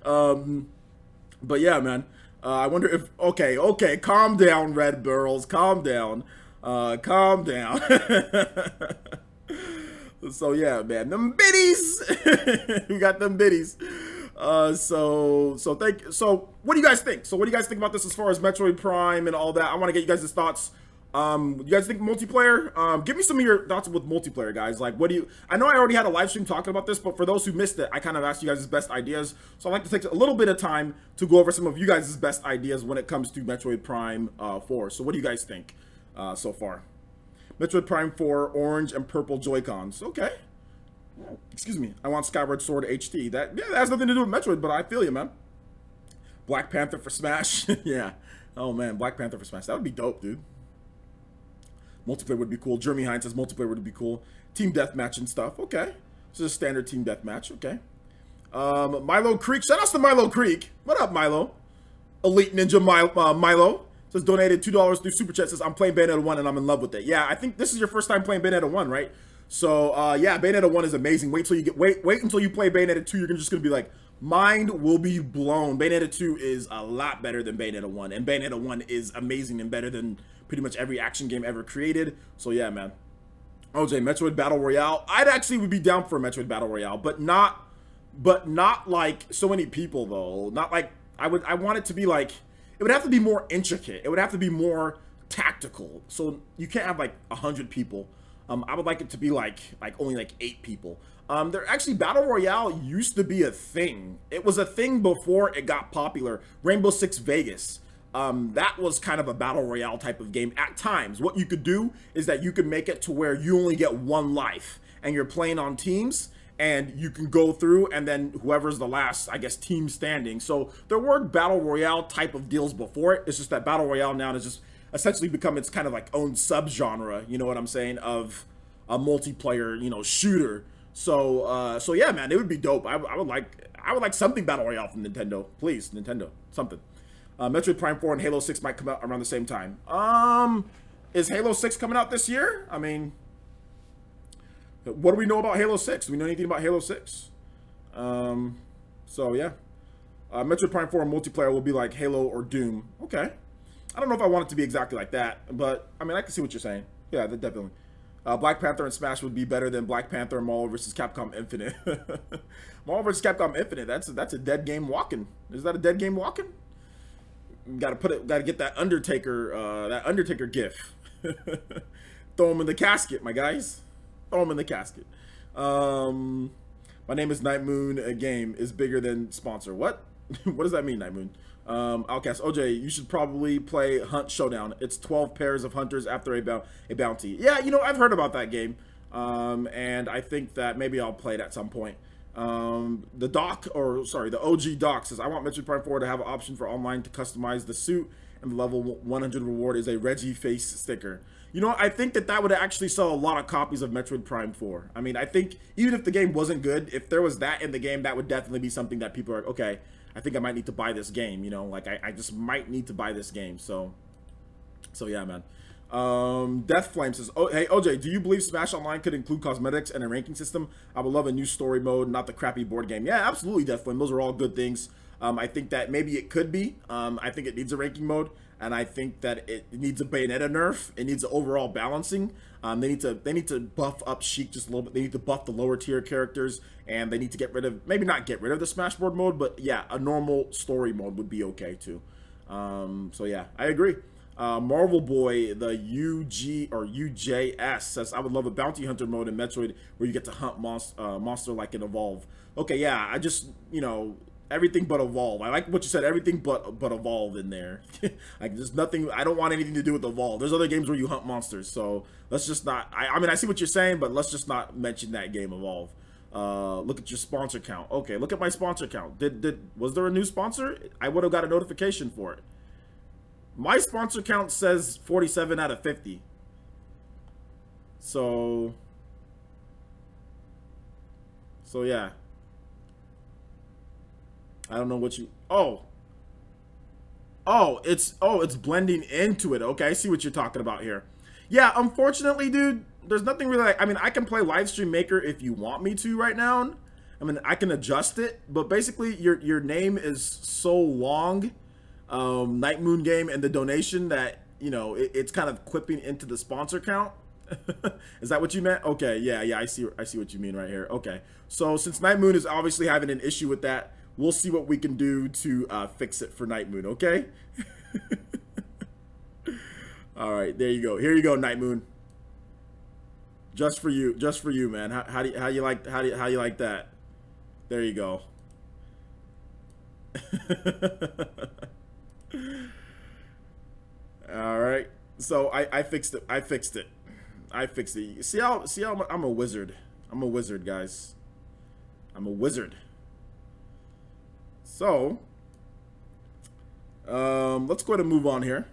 But yeah, man. I wonder if okay, calm down, Red Burls, calm down, calm down. So yeah, man, them biddies. We got them biddies. So what do you guys think? So what do you guys think about this as far as Metroid Prime and all that? I want to get you guys' thoughts. You guys think multiplayer? Give me some of your thoughts with multiplayer, guys. Like, what do you? I know I already had a live stream talking about this, but for those who missed it, I kind of asked you guys' best ideas. So I'd like to take a little bit of time to go over some of you guys' best ideas when it comes to Metroid Prime 4. So what do you guys think so far? Metroid Prime 4, orange and purple Joy-Cons. Okay. Excuse me. I want Skyward Sword HD. That has nothing to do with Metroid, but I feel you, man. Black Panther for Smash. Yeah. Oh man, Black Panther for Smash. That would be dope, dude. Multiplayer would be cool. Jeremy Hines says multiplayer would be cool. Team deathmatch and stuff. Okay. This is a standard team deathmatch. Okay. Milo Creek. Shout outs to Milo Creek. What up, Milo? Elite Ninja Milo. Says donated $2 through Super Chat. Says I'm playing Bayonetta 1 and I'm in love with it. Yeah, I think this is your first time playing Bayonetta 1, right? So yeah, Bayonetta 1 is amazing. Wait until you play Bayonetta 2. You're just gonna be like, mind will be blown. Bayonetta 2 is a lot better than Bayonetta 1, and Bayonetta 1 is amazing and better than pretty much every action game ever created. So yeah, man. OJ, Metroid Battle Royale. I'd actually would be down for a Metroid Battle Royale, but not like so many people though. Not like I want it to be like, it would have to be more intricate. It would have to be more tactical. So you can't have like 100 people. I would like it to be like only like 8 people. There actually, Battle Royale used to be a thing. It was a thing before it got popular. Rainbow Six Vegas. That was kind of a Battle Royale type of game at times. What you could do is that you could make it to where you only get 1 life and you're playing on teams. and you can go through, and then whoever's the last, I guess, team standing. So there were battle royale type of deals before it. It's just that battle royale now has just essentially become its kind of like own subgenre, you know what I'm saying, of a multiplayer, you know, shooter. So so yeah, man, it would be dope. I would like something battle royale from Nintendo, please, Nintendo, something. Metroid Prime 4 and Halo 6 might come out around the same time. Is Halo 6 coming out this year? I mean, what do we know about Halo 6? Do we know anything about Halo 6? So yeah, Metroid Prime 4 multiplayer will be like Halo or Doom. Okay, I don't know if I want it to be exactly like that, but I mean, I can see what you're saying. Yeah, definitely. Black Panther and Smash would be better than Black Panther and Marvel vs. Capcom Infinite. Marvel vs. Capcom Infinite, that's a dead game walking. Is that a dead game walking? Gotta get that Undertaker gif. Throw him in the casket, my guys. Throw him in the casket. My name is Night Moon. A game is bigger than sponsor. What? What does that mean, Night Moon? Outcast OJ, you should probably play Hunt Showdown. It's 12 pairs of hunters after a bounty. Yeah, you know, I've heard about that game, and I think that maybe I'll play it at some point. The OG Doc says, I want Metroid Prime 4 to have an option for online to customize the suit, and the level 100 reward is a Reggie face sticker. You know, I think that would actually sell a lot of copies of Metroid Prime 4. I mean, I think even if the game wasn't good, if there was that in the game, that would definitely be something that people are like, okay, I think I might need to buy this game, you know, like I just might need to buy this game. So yeah, man. Death Flame says, oh, hey OJ, do you believe Smash Online could include cosmetics and a ranking system? I would love a new story mode, not the crappy board game. Yeah, absolutely, Death Flame. Those are all good things. I think that maybe it could be. I think it needs a ranking mode, and I think that it needs a Bayonetta nerf. It needs overall balancing. They need to buff up Sheik just a little bit. They need to buff the lower tier characters, and they need to get rid of, maybe not get rid of the Smashboard mode, but yeah, a normal story mode would be okay too. So yeah, I agree. Marvel Boy, the UJS says, I would love a bounty hunter mode in Metroid where you get to hunt monster like in Evolve. Okay, yeah, I just, you know, everything but Evolve. I like what you said, everything but Evolve in there. Like, there's nothing, I don't want anything to do with Evolve. There's other games where you hunt monsters, so let's just not, I mean, I see what you're saying, but let's just not mention that game, Evolve. Look at your sponsor count. Okay, look at my sponsor count. Was there a new sponsor? I would have got a notification for it. My sponsor count says 47 out of 50. So yeah. I don't know what you, it's blending into it. Okay, I see what you're talking about here. Yeah, unfortunately, dude, there's nothing really like, I mean, I can play Livestream Maker if you want me to right now. I mean, I can adjust it, but basically your name is so long, Night Moon Game, and the donation that, you know, it's kind of clipping into the sponsor count. Is that what you meant? Okay, yeah, I see what you mean right here. Okay, so since Night Moon is obviously having an issue with that, we'll see what we can do to fix it for Night Moon, okay? All right, there you go. Here you go, Night Moon. Just for you, man. How you like that? There you go. All right. So I fixed it. I fixed it. See how I'm a wizard. I'm a wizard, guys. I'm a wizard. So, let's go ahead and move on here.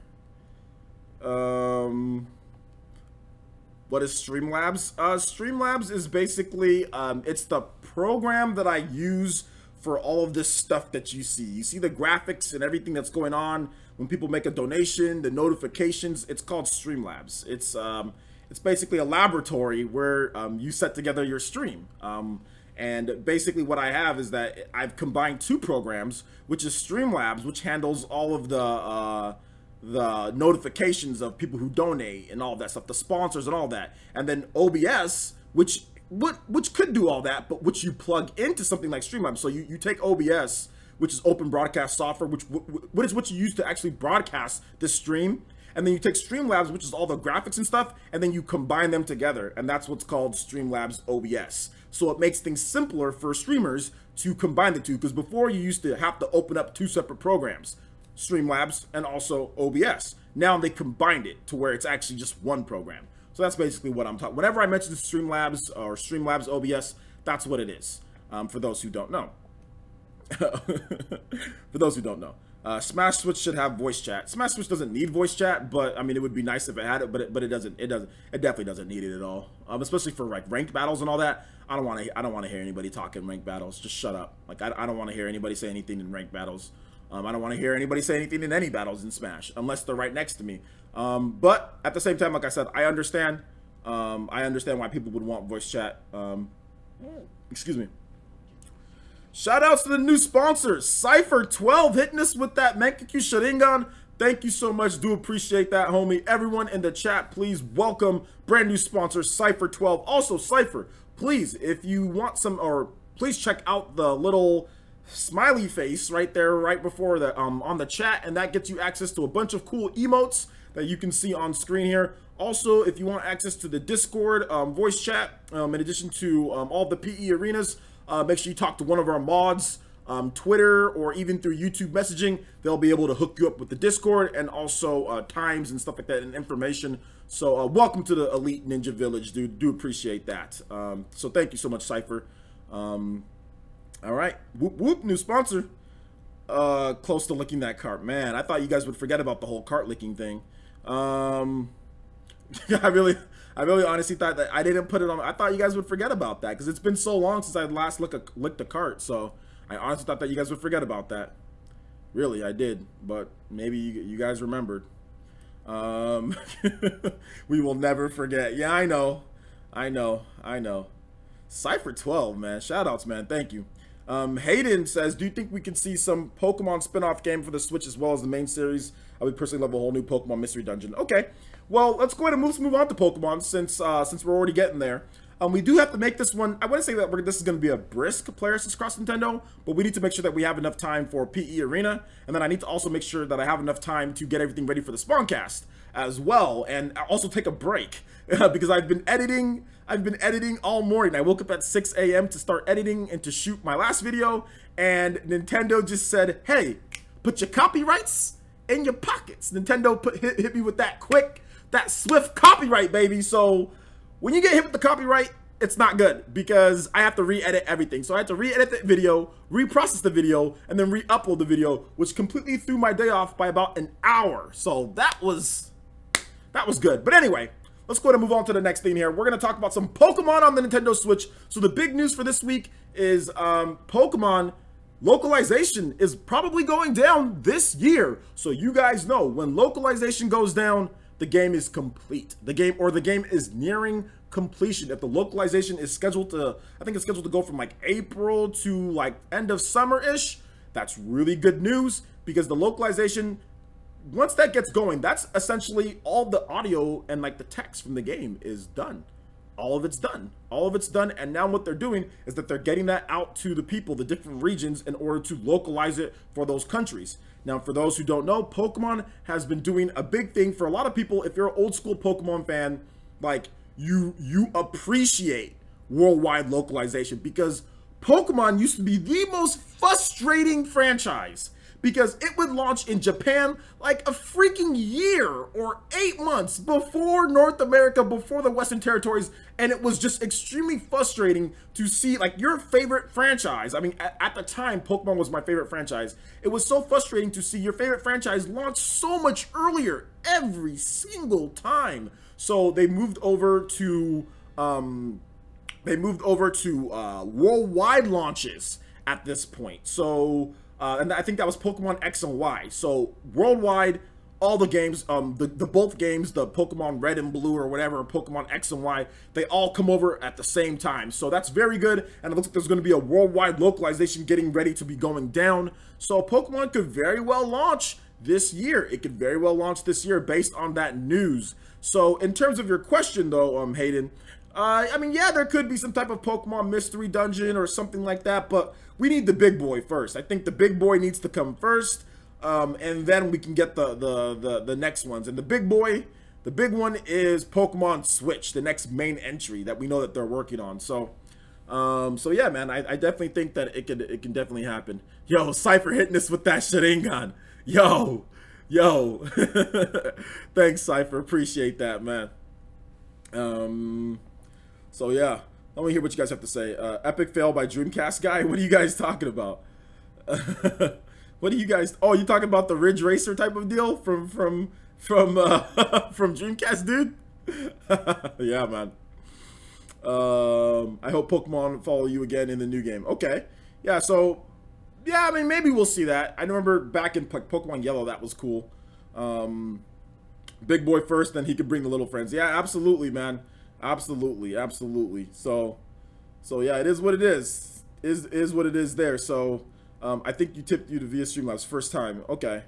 What is Streamlabs? Streamlabs is basically, it's the program that I use for all of this stuff that you see. You see the graphics and everything that's going on when people make a donation, the notifications. It's called Streamlabs. It's basically a laboratory where you set together your stream. And basically what I have is that I've combined two programs, which is Streamlabs, which handles all of the notifications of people who donate and all that stuff, the sponsors and all that. And then OBS, which could do all that, but which you plug into something like Streamlabs. So you take OBS, which is open broadcast software, which is what you use to actually broadcast this stream. And then you take Streamlabs, which is all the graphics and stuff, and then you combine them together. And that's what's called Streamlabs OBS. So it makes things simpler for streamers to combine the two, because before you used to have to open up two separate programs, Streamlabs and also OBS. Now they combined it to where it's actually just one program. So that's basically what I'm talking. Whenever I mention Streamlabs or Streamlabs OBS, That's what it is. For those who don't know. For those who don't know. Smash Switch should have voice chat. Smash Switch doesn't need voice chat, but I mean, it would be nice if it had it, but it doesn't. It definitely doesn't need it at all. Especially for like ranked battles and all that. I don't want to hear anybody talk in ranked battles. Just shut up. Like I don't want to hear anybody say anything in ranked battles. I don't want to hear anybody say anything in any battles in Smash unless they're right next to me. But at the same time, like I said, I understand. I understand why people would want voice chat. Excuse me. Shout outs to the new sponsors, Cypher12 hitting us with that Menkakyu Sharingan. Thank you so much. Do appreciate that, homie. Everyone in the chat, please welcome brand new sponsor, Cypher12. Also, Cypher, please, if you want some, or please check out the little smiley face right there, right before the on the chat, and that gets you access to a bunch of cool emotes that you can see on screen here. Also, if you want access to the Discord voice chat, in addition to all the PE arenas, make sure you talk to one of our mods, Twitter, or even through YouTube messaging. They'll be able to hook you up with the Discord and also times and stuff like that and information. So welcome to the Elite Ninja Village, dude. Do appreciate that. So thank you so much, Cypher. All right. Whoop, whoop. New sponsor. Close to licking that cart. Man, I thought you guys would forget about the whole cart licking thing. I really honestly thought that I didn't put it on. I thought you guys would forget about that because it's been so long since I last licked a cart. So I honestly thought that you guys would forget about that. Really, I did, but maybe you guys remembered. We will never forget. Yeah, I know. Cypher12, man. Shout outs, man. Thank you. Hayden says, do you think we can see some Pokemon spin-off game for the Switch as well as the main series? I would personally love a whole new Pokemon Mystery Dungeon. Okay, well, let's go ahead and move on to Pokemon since we're already getting there. We do have to make this one. I wouldn't say that this is going to be a brisk PlayerEssence Cross Nintendo, but we need to make sure that we have enough time for PE Arena, and then I need to also make sure that I have enough time to get everything ready for the Spawncast as well, and also take a break because I've been editing all morning. I woke up at 6 a.m. to start editing and to shoot my last video, and Nintendo just said, hey, put your copyrights in your pockets. Nintendo hit me with that swift copyright, baby. So when you get hit with the copyright, it's not good because I have to re-edit everything. So I had to re-edit the video, reprocess the video, and then re-upload the video, which completely threw my day off by about an hour. So that was good. But anyway, let's go ahead and move on to the next thing here. We're going to talk about some Pokemon on the Nintendo Switch. So the big news for this week is Pokemon localization is probably going down this year. So you guys know when localization goes down, the game is complete. The game is nearing completion. If the localization is scheduled to, I think it's scheduled to go from like April to like end of summer-ish, that's really good news because the localization, once that gets going, that's essentially all the audio and like the text from the game is done. All of it's done. And now what they're doing is that they're getting that out to the people, the different regions, in order to localize it for those countries. Now, for those who don't know, Pokemon has been doing a big thing for a lot of people. If you're an old school Pokemon fan, like you appreciate worldwide localization because Pokemon used to be the most frustrating franchise because it would launch in Japan like a freaking year or 8 months before North America, before the Western territories, and it was just extremely frustrating to see like your favorite franchise. I mean, at the time, Pokemon was my favorite franchise. It was so frustrating to see your favorite franchise launch so much earlier every single time. So they moved over to worldwide launches at this point. So and I think that was Pokemon X and Y. So worldwide, all the games, both games, the Pokemon Red and Blue or whatever, Pokemon X and Y, they all come over at the same time. So that's very good. And it looks like there's going to be a worldwide localization getting ready to be going down. So Pokemon could very well launch this year. It could very well launch this year based on that news. So in terms of your question though, Hayden, I mean, yeah, there could be some type of Pokemon Mystery Dungeon or something like that, but we need the big boy first. I think the big boy needs to come first, and then we can get the next ones. And the big one is Pokemon Switch, the next main entry that we know that they're working on. So, so yeah, man, I definitely think that it can definitely happen. Yo, Cypher hitting us with that Sharingan. Yo, thanks, Cypher. Appreciate that, man. So yeah, Let me hear what you guys have to say. Epic fail by Dreamcast guy. What are you guys talking about? What are you guys? Oh, you talking about the Ridge Racer type of deal from from Dreamcast, dude? Yeah, man. I hope Pokemon follow you again in the new game. Okay. Yeah, so yeah, I mean, maybe we'll see that. I remember back in Pokemon Yellow, that was cool. Big boy first, then he could bring the little friends. Yeah, absolutely, man. Absolutely, absolutely. So yeah, it is what it is. Is what it is there. So I think you tipped you to via Streamlabs first time. Okay.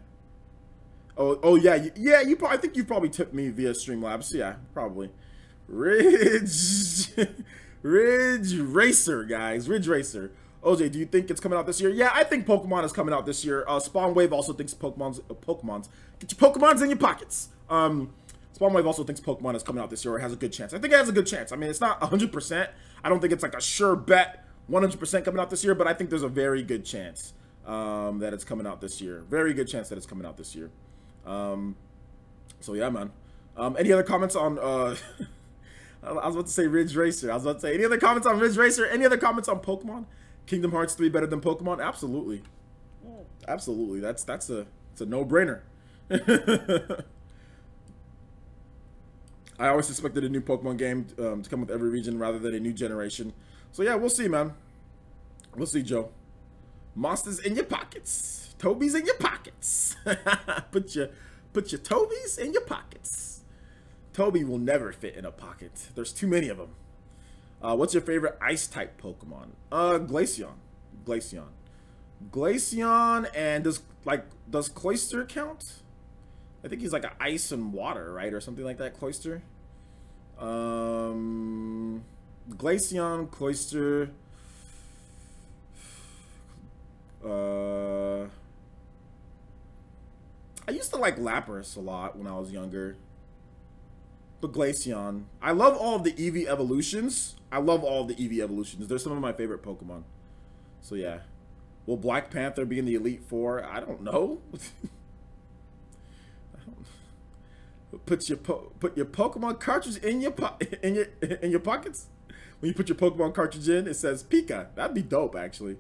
Oh yeah, you probably, I think you probably tipped me via Streamlabs. Yeah, probably. Ridge Racer, guys. Ridge Racer. OJ, do you think it's coming out this year? Yeah, I think Pokemon is coming out this year. Spawn Wave also thinks Pokemon's. Get your Pokemons in your pockets. Spawn Wave also thinks Pokemon is coming out this year, or has a good chance. I think it has a good chance. I mean, it's not 100%. I don't think it's like a sure bet 100% coming out this year, but I think there's a very good chance that it's coming out this year. Very good chance that it's coming out this year. So yeah, man. Any other comments on I was about to say Ridge Racer. I was about to say, any other comments on Ridge Racer? Any other comments on Pokemon? Kingdom Hearts 3 better than Pokemon? Absolutely. Absolutely. It's a no-brainer. I always suspected a new Pokemon game to come with every region rather than a new generation. So yeah, we'll see, man. We'll see, Joe. Monsters in your pockets. Toby's in your pockets. Put your Toby's in your pockets. Toby will never fit in a pocket. There's too many of them. What's your favorite ice-type Pokemon? Glaceon. Glaceon, and does Cloyster count? I think he's like an ice and water, right? Or something like that, Cloyster. Glaceon, Cloyster. I used to like Lapras a lot when I was younger. But Glaceon. I love all of the Eevee evolutions. They're some of my favorite Pokemon. So yeah. Will Black Panther be in the Elite Four? I don't know. Put your Pokemon cartridge in your pockets. When you put your Pokemon cartridge in, it says Pika. That'd be dope, actually.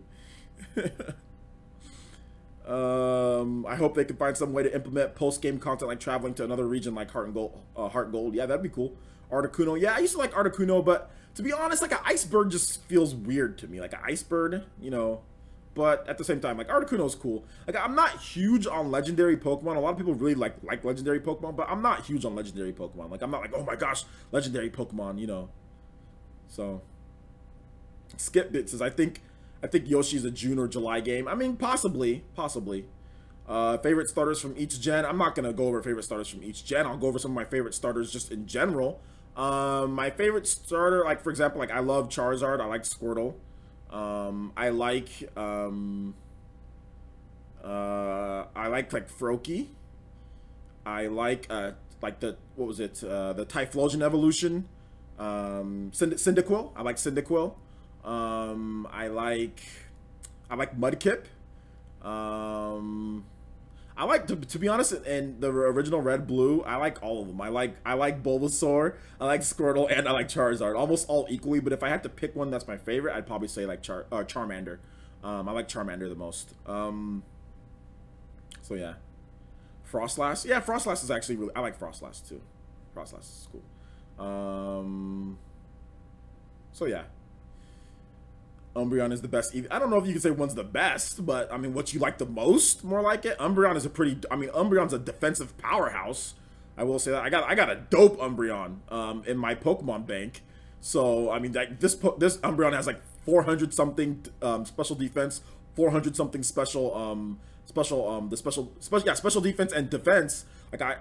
I hope they can find some way to implement post-game content like traveling to another region like Heart Gold. Yeah, that'd be cool. Articuno. Yeah, I used to like Articuno, but to be honest, like an Ice-Bird just feels weird to me. Like an Ice-Bird, you know. But at the same time, like Articuno's cool. Like I'm not huge on legendary Pokemon. A lot of people really like legendary Pokemon, but I'm not huge on legendary Pokemon. Like I'm not like, oh my gosh, legendary Pokemon, you know. So Skip Bit says, I think Yoshi's a June or July game. I mean, possibly. Favorite starters from each gen. I'm not gonna go over favorite starters from each gen. I'll go over some of my favorite starters just in general. My favorite starter, like for example, like I love Charizard. I like Squirtle. I like Froakie. I like the, what was it? The Typhlosion evolution. Cyndaquil. I like Cyndaquil. I like Mudkip. I like, to be honest, in the original Red Blue, I like all of them. I like Bulbasaur, I like Squirtle, and I like Charizard, almost all equally. But if I had to pick one that's my favorite, I'd probably say like Charmander. I like Charmander the most. So yeah, Frostlass. Yeah, Frostlass is actually really. I like Frostlass too. Frostlass is cool. So yeah. Umbreon is the best. I don't know if you can say one's the best, but I mean, what you like the most, more like it. Umbreon is Umbreon's a defensive powerhouse. I will say that. I got a dope Umbreon in my Pokemon bank. So I mean, like this Umbreon has like 400 something special defense, 400 something special special defense and defense. Like I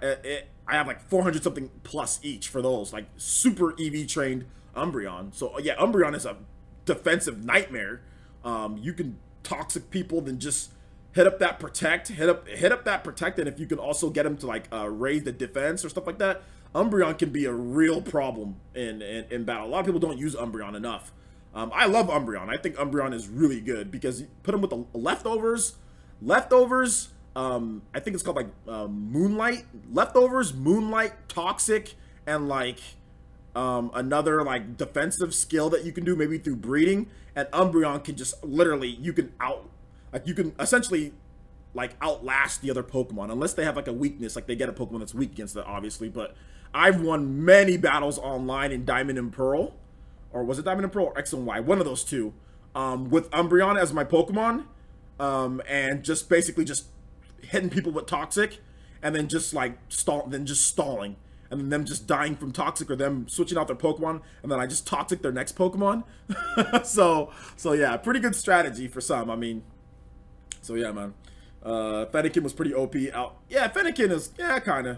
have like 400 something plus each for those, like super EV trained Umbreon. So yeah, Umbreon is a defensive nightmare. You can toxic people, then just hit up that protect, hit up that protect, and if you can also get him to like raise the defense or stuff like that, Umbreon can be a real problem in battle. A lot of people don't use Umbreon enough. I love Umbreon. I think Umbreon is really good because you put him with the leftovers. I think it's called like Moonlight, leftovers, Moonlight, Toxic, and like another like defensive skill that you can do maybe through breeding, and Umbreon can just literally you can essentially like outlast the other Pokemon unless they have like a weakness, like they get a Pokemon that's weak against it, obviously. But I've won many battles online in Diamond and Pearl, or was it Diamond and Pearl or X and Y, one of those two, with Umbreon as my Pokemon, and just basically just hitting people with Toxic, and then just like stalling, and then them just dying from Toxic or them switching out their Pokemon, and then I just Toxic their next Pokemon. so yeah, pretty good strategy for some. I mean, so yeah, man. Fennekin was pretty OP out. Yeah, Fennekin is, yeah, kind of.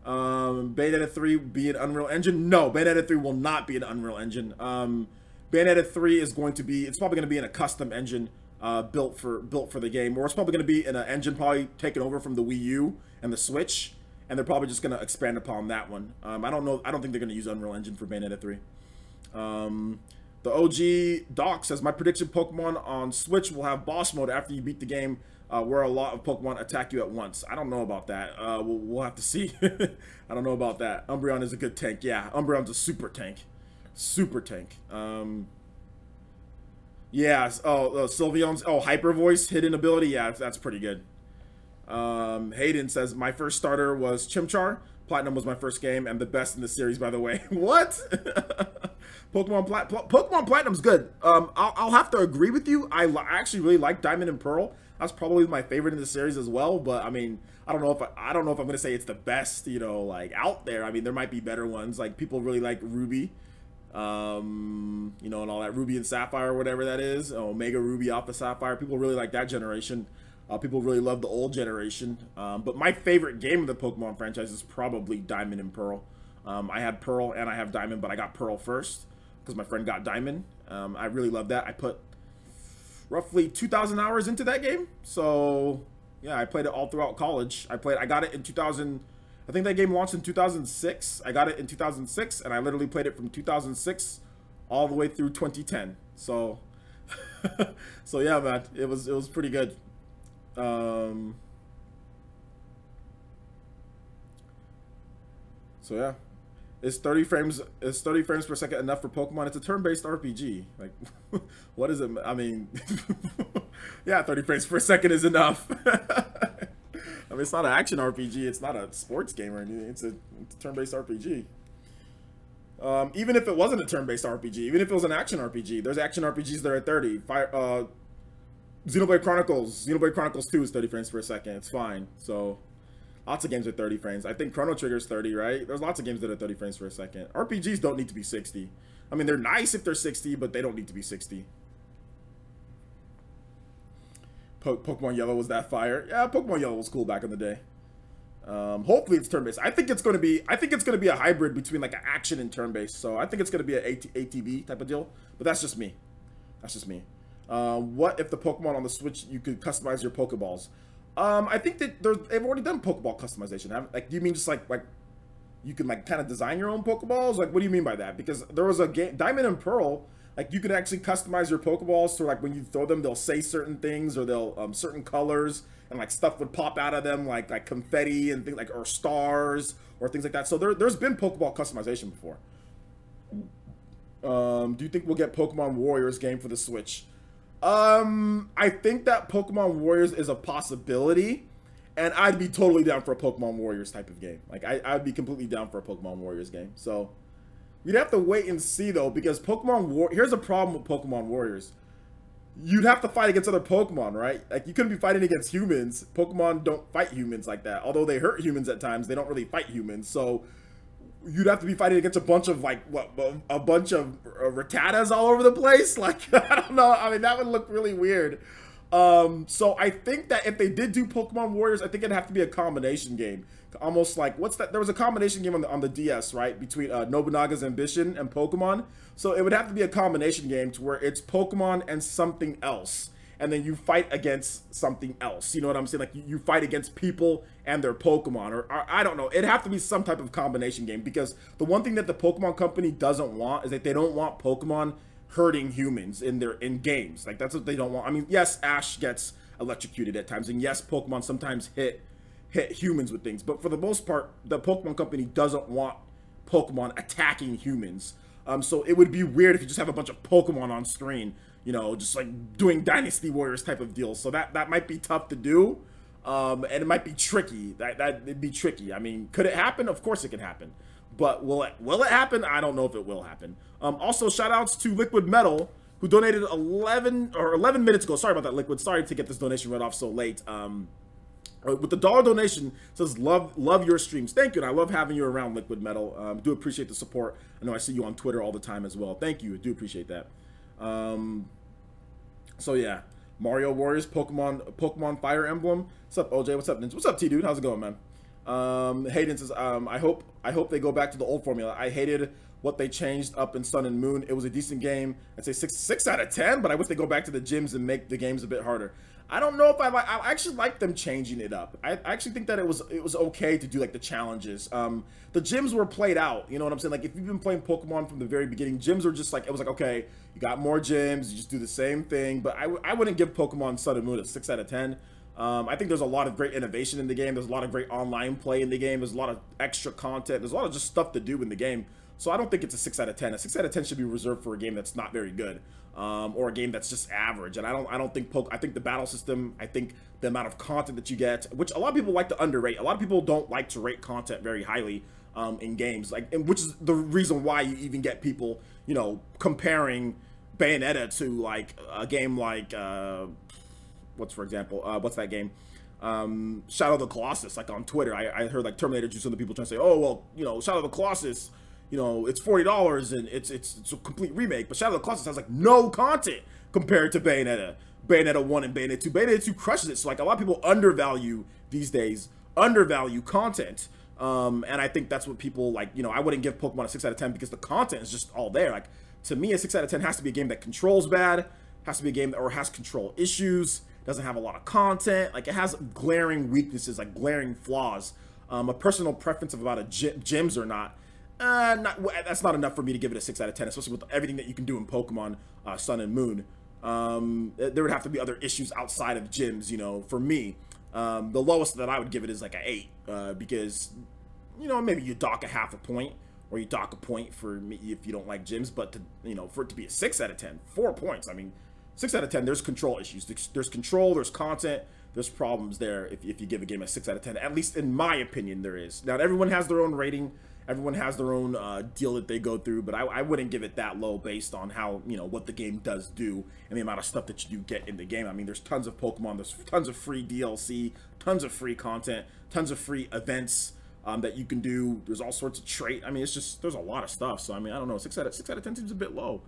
Bayonetta 3 be an Unreal Engine? No, Bayonetta 3 will not be an Unreal Engine. Bayonetta 3 is going to be, it's probably going to be in a custom engine built for the game, or it's probably going to be in an engine probably taken over from the Wii U and the Switch, and they're probably just going to expand upon that one. I don't know. I don't think they're going to use Unreal Engine for Bayonetta 3. The OG Doc says, my prediction Pokemon on Switch will have boss mode after you beat the game, where a lot of Pokemon attack you at once. I don't know about that. We'll have to see. I don't know about that. Umbreon is a good tank. Yeah, Umbreon's a super tank. Super tank. Yeah. Oh, Sylveon's, Hyper Voice, hidden ability. Yeah, that's pretty good. Hayden says, my first starter was Chimchar. Platinum was my first game, and the best in the series, by the way. What? Pokemon Platinum's good. I'll have to agree with you. I actually really like Diamond and Pearl. That's probably my favorite in the series as well. But I mean, I don't know if I'm gonna say it's the best, you know, like out there. I mean, there might be better ones. Like people really like Ruby, you know, and all that Ruby and Sapphire, or whatever that is. Omega Ruby, Alpha Sapphire. People really like that generation. People really love the old generation. But my favorite game of the Pokemon franchise is probably Diamond and Pearl. I had Pearl and I have Diamond, but I got Pearl first because my friend got Diamond. I really love that. I put roughly 2,000 hours into that game. So yeah, I played it all throughout college. I got it in 2000. I think that game launched in 2006. I got it in 2006, and I literally played it from 2006 all the way through 2010. So, so yeah, man, it was pretty good. So yeah, is 30 frames per second enough for Pokemon? It's a turn-based RPG. Like, what is it? I mean, yeah, 30 frames per second is enough. I mean, it's not an action RPG. It's not a sports game or anything. It's a turn-based RPG. Even if it wasn't a turn-based RPG, even if it was an action RPG, there's action RPGs that are at 30. Xenoblade Chronicles 2 is 30 frames per second. It's fine. So lots of games are 30 frames. I think Chrono Trigger's 30, right? There's lots of games that are 30 frames per second. RPGs don't need to be 60. I mean, they're nice if they're 60, but they don't need to be 60. Pokemon Yellow was that fire. Yeah, Pokemon Yellow was cool back in the day. Hopefully it's turn-based. I think it's going to be a hybrid between like an action and turn-based. So I think it's going to be an ATB type of deal. But that's just me. That's just me. What if the Pokemon on the Switch, you could customize your Pokeballs? I think that they've already done Pokeball customization. Like, do you mean just like you can like kind of design your own Pokeballs? Like, what do you mean by that? Because there was a game, Diamond and Pearl, like you could actually customize your Pokeballs. So like when you throw them, they'll say certain things, or they'll certain colors, and like stuff would pop out of them, like confetti and things like, or stars or things like that. So there's been Pokeball customization before. Do you think we'll get Pokemon Warriors game for the Switch? I think that Pokemon Warriors is a possibility, and I'd be totally down for a Pokemon Warriors type of game. Like, I'd be completely down for a Pokemon Warriors game. So, you'd have to wait and see, though, because here's a problem with Pokemon Warriors. You'd have to fight against other Pokemon, right? Like, you couldn't be fighting against humans. Pokemon don't fight humans like that. Although they hurt humans at times, they don't really fight humans. So, you'd have to be fighting against a bunch of Rattatas all over the place. Like, I don't know. I mean, that would look really weird. So I think that if they did do Pokemon Warriors, I think it'd have to be a combination game. Almost like, what's that? There was a combination game on the DS, right? Between Nobunaga's Ambition and Pokemon. So it would have to be a combination game to where it's Pokemon and something else. And then you fight against something else. You know what I'm saying? Like, you fight against people and their Pokemon. Or I don't know. It'd have to be some type of combination game. Because the one thing that the Pokemon company doesn't want is that they don't want Pokemon hurting humans in games. Like, that's what they don't want. I mean, yes, Ash gets electrocuted at times. And yes, Pokemon sometimes hit humans with things. But for the most part, the Pokemon company doesn't want Pokemon attacking humans. So it would be weird if you just have a bunch of Pokemon on screen, you know, just like doing Dynasty Warriors type of deals. So that might be tough to do, and it might be tricky. It'd be tricky. I mean, could it happen? Of course it can happen. But will it happen? I don't know if it will happen. Also, shout outs to Liquid Metal, who donated 11 minutes ago. Sorry about that, Liquid. Sorry to get this donation read off so late. With the $1 donation, says love your streams. Thank you, and I love having you around, Liquid Metal. Do appreciate the support. I know I see you on Twitter all the time as well. Thank you. I do appreciate that. So yeah, Mario Warriors, Pokemon Fire Emblem. What's up, OJ? What's up, Ninja? What's up, T dude? How's it going, man? Hayden says, I hope they go back to the old formula. I hated what they changed up in Sun and Moon. It was a decent game. I'd say 6 out of 10, but I wish they go back to the gyms and make the games a bit harder. I don't know if I actually like them changing it up. I actually think that it was okay to do like the challenges. The gyms were played out, you know what I'm saying? Like if you've been playing Pokemon from the very beginning, gyms were just like, it was like, okay, you got more gyms, you just do the same thing. But I wouldn't give Pokemon Sun and Moon a 6 out of 10. I think there's a lot of great innovation in the game. There's a lot of great online play in the game. There's a lot of extra content. There's a lot of just stuff to do in the game. So I don't think it's a 6 out of 10. A 6 out of 10 should be reserved for a game that's not very good, or a game that's just average. And I don't think I think the battle system, I think the amount of content that you get, which a lot of people like to underrate. A lot of people don't like to rate content very highly in games, and which is the reason why you even get people, you know, comparing Bayonetta to like a game like what's that game? Shadow of the Colossus, like on Twitter. I heard like Terminator Juice, some of the people trying to say, oh well, you know, Shadow of the Colossus, you know, it's $40 and it's a complete remake, but Shadow of the Colossus has like no content compared to Bayonetta 1 and Bayonetta 2. Bayonetta 2 crushes it. So like a lot of people undervalue these days, content. And I think that's what people like, you know, I wouldn't give Pokemon a 6 out of 10 because the content is just all there. Like to me, a 6 out of 10 has to be a game that controls bad, has to be a game that or has control issues, doesn't have a lot of content, like it has glaring weaknesses, like glaring flaws. A personal preference of about gyms or not, that's not enough for me to give it a 6 out of 10, especially with everything that you can do in Pokemon Sun and Moon. There would have to be other issues outside of gyms, you know, for me. The lowest that I would give it is like an 8, because, you know, maybe you dock a half a point, or you dock a point for me if you don't like gyms, but to, you know, for it to be a 6 out of 10, 4 points, I mean, 6 out of 10, there's control issues. There's control, there's content, there's problems there if you give a game a 6 out of 10. At least in my opinion, there is. Now, everyone has their own rating. Everyone has their own deal that they go through, but I wouldn't give it that low based on how, you know, what the game does do and the amount of stuff that you do get in the game. I mean, there's tons of Pokemon, there's tons of free DLC, tons of free content, tons of free events that you can do. There's all sorts of trait. I mean, it's just, there's a lot of stuff. So, I mean, I don't know, 6 out of 10 seems a bit low.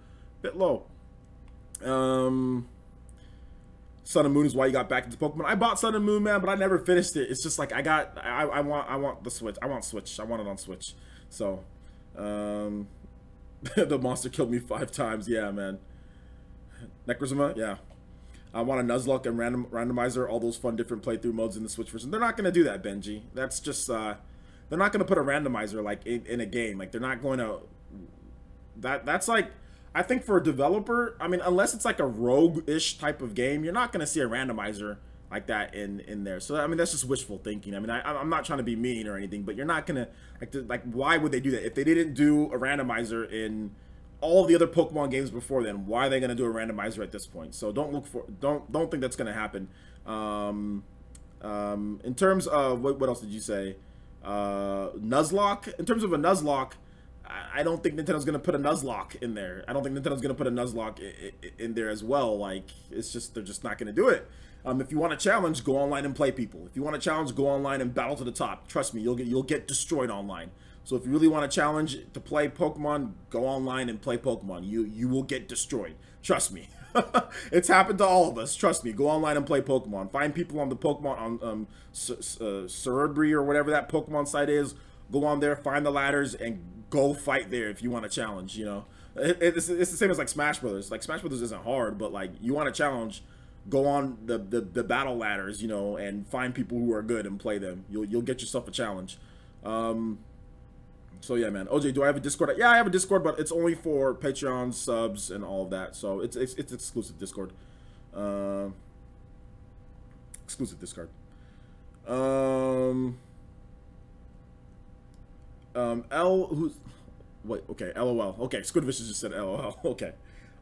Sun and Moon is why you got back into Pokemon. I bought Sun and Moon, man, but I never finished it. It's just like I want the Switch. I want Switch. I want it on Switch. So the monster killed me 5 times. Yeah, man. Necrozma, yeah. I want a Nuzlocke and randomizer, all those fun different playthrough modes in the Switch version. They're not gonna do that, Benji. That's just they're not gonna put a randomizer like in a game. Like they're not going to. That's like, I think for a developer, I mean, unless it's like a rogue-ish type of game, you're not going to see a randomizer like that in there. So, I mean, that's just wishful thinking. I mean, I'm not trying to be mean or anything, but you're not going to, like, why would they do that? If they didn't do a randomizer in all the other Pokemon games before then, why are they going to do a randomizer at this point? So don't think that's going to happen. In terms of, what else did you say? Nuzlocke? In terms of a Nuzlocke, I don't think Nintendo's going to put a Nuzlocke in there. I don't think Nintendo's going to put a Nuzlocke in there as well. Like, it's just, they're just not going to do it. If you want a challenge, go online and play people. If you want a challenge, go online and battle to the top. Trust me, you'll get destroyed online. So if you really want a challenge to play Pokemon, go online and play Pokemon. You will get destroyed. Trust me. It's happened to all of us. Trust me. Go online and play Pokemon. Find people on the Pokemon, on Cerebri or whatever that Pokemon site is. Go on there, find the ladders, and go fight there if you want a challenge, you know. It's the same as like Smash Brothers. Like Smash Brothers isn't hard, but like you want a challenge, go on the battle ladders, you know, and find people who are good and play them. You'll get yourself a challenge. So yeah, man. OJ, do I have a Discord? Yeah, I have a Discord, but it's only for Patreon subs and all of that. So it's exclusive Discord. Exclusive Discord. Who's... Wait, okay, LOL. Okay, Squidvicious just said LOL. Okay.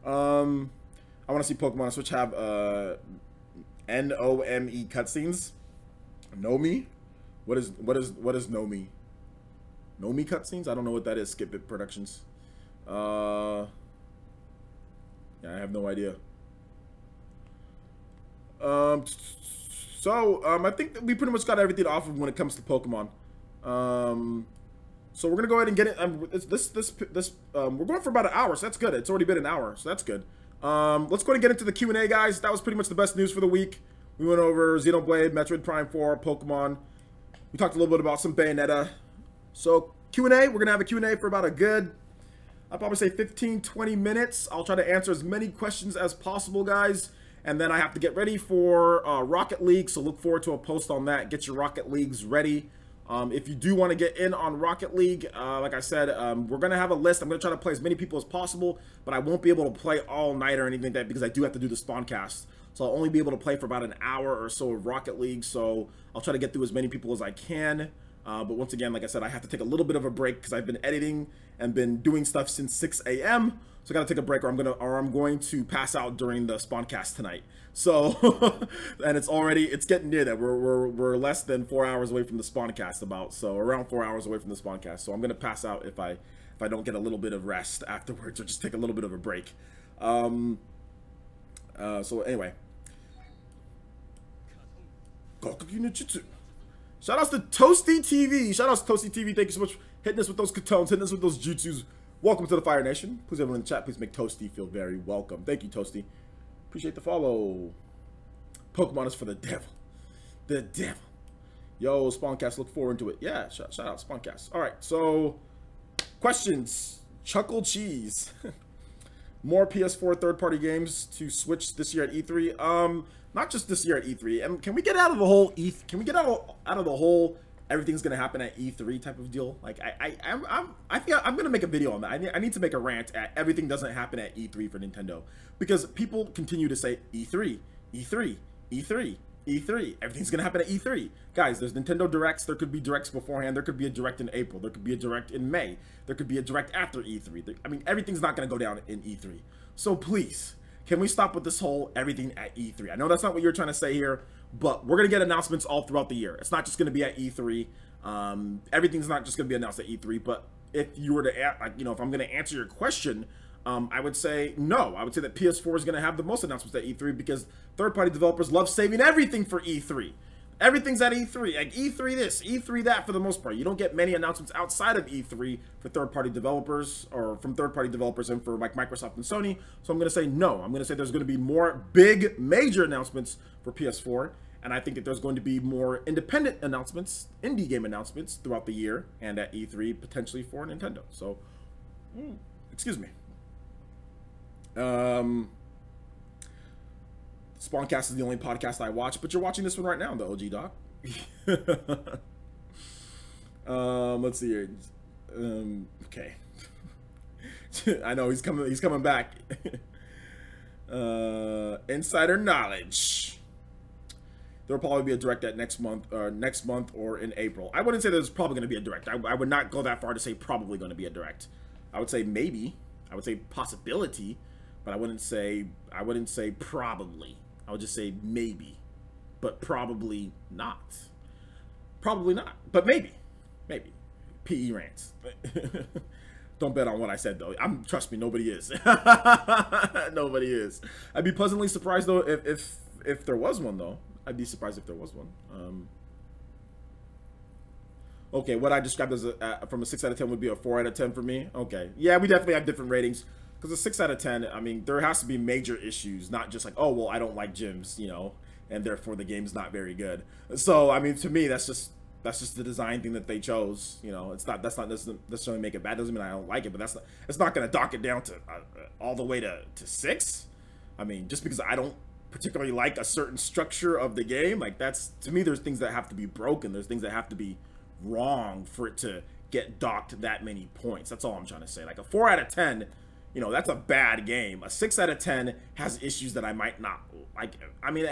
I want to see Pokemon on Switch have NOME cutscenes. Nomi? What is Nomi? Nomi cutscenes? I don't know what that is. Skip It Productions. Yeah, I have no idea. I think that we pretty much got everything off of when it comes to Pokemon. So we're gonna go ahead and get it. We're going for about an hour, so that's good. It's already been an hour, so that's good. Let's go ahead and get into the Q&A, guys. That was pretty much the best news for the week. We went over Xenoblade, Metroid Prime 4, Pokemon. We talked a little bit about some Bayonetta. So Q&A, we're gonna have a Q&A for about a good, I'll probably say 15-20 minutes. I'll try to answer as many questions as possible, guys. And then I have to get ready for Rocket League, so look forward to a post on that. Get your Rocket Leagues ready. If you do want to get in on Rocket League, like I said, we're going to have a list. I'm going to try to play as many people as possible, but I won't be able to play all night or anything like that because I do have to do the Spawncast. So I'll only be able to play for about an hour or so of Rocket League, so I'll try to get through as many people as I can. But once again, like I said, I have to take a little bit of a break because I've been editing and been doing stuff since 6 a.m. So I got to take a break, or I'm going to pass out during the Spawncast tonight. So, and it's getting near that. We're less than 4 hours away from the Spawncast, so around 4 hours away from the Spawncast. So I'm gonna pass out if I don't get a little bit of rest afterwards, or just take a little bit of a break. So anyway, shout outs to Toasty TV. Shout outs to Toasty TV. Thank you so much for hitting us with those katones, hitting us with those jutsus. Welcome to the Fire Nation. Please, everyone in the chat, please make Toasty feel very welcome. Thank you, Toasty. Appreciate the follow. Pokemon is for the devil. The devil. Yo, Spawncast, look forward to it. Yeah, shout out Spawncast. All right, so questions. Chuckle Cheese. More PS4 third-party games to Switch this year at E3. Not just this year at E3. Can we get out of the whole Can we get out of the whole everything's gonna happen at E3 type of deal? Like I think I'm gonna make a video on that. I need to make a rant at everything doesn't happen at E3 for Nintendo, because people continue to say E3, E3, E3, E3. Everything's gonna happen at E3. Guys, there's Nintendo Directs. There could be Directs beforehand. There could be a Direct in April. There could be a Direct in May. There could be a Direct after E3. I mean, everything's not gonna go down in E3. So please, can we stop with this whole everything at E3? I know that's not what you're trying to say here, but we're going to get announcements all throughout the year. It's not just going to be at E3. Everything's not just going to be announced at E3, but if you were to, if I'm going to answer your question, I would say no. I would say that PS4 is going to have the most announcements at E3 because third-party developers love saving everything for E3. Everything's at E3, like E3 this, E3 that for the most part. You don't get many announcements outside of E3 for third-party developers, or from third-party developers and for like Microsoft and Sony. So I'm going to say no. I'm going to say there's going to be more big, major announcements for PS4, and I think that there's going to be more independent announcements, indie game announcements throughout the year and at E3 potentially for Nintendo. So, excuse me. Spawncast is the only podcast I watch, but you're watching this one right now, the OG Doc. Let's see here. Okay. I know he's coming back. Insider knowledge. There'll probably be a Direct at next month or in April. I wouldn't say there's probably going to be a Direct. I would not go that far to say probably going to be a Direct. I would say maybe. I would say possibility, but I wouldn't say probably. I would just say maybe, but probably not. Probably not, but maybe. Maybe. PE rants. Don't bet on what I said, though. Trust me, nobody is. Nobody is. I'd be pleasantly surprised, though, if there was one, though. I'd be surprised if there was one. Okay, what I described as from a 6 out of 10 would be a 4 out of 10 for me. Okay. Yeah, we definitely have different ratings. Because a 6 out of 10, I mean, there has to be major issues, not just like, oh, well, I don't like gyms, and therefore the game's not very good. So, I mean, to me, that's just the design thing that they chose. That's not necessarily make it bad. Doesn't mean I don't like it, but it's not going to dock it down to all the way to 6. I mean, just because I don't particularly like a certain structure of the game, like to me, there's things that have to be broken. There's things that have to be wrong for it to get docked that many points. That's all I'm trying to say. Like a 4 out of 10. That's a bad game. A 6 out of 10 has issues that I might not like. I mean,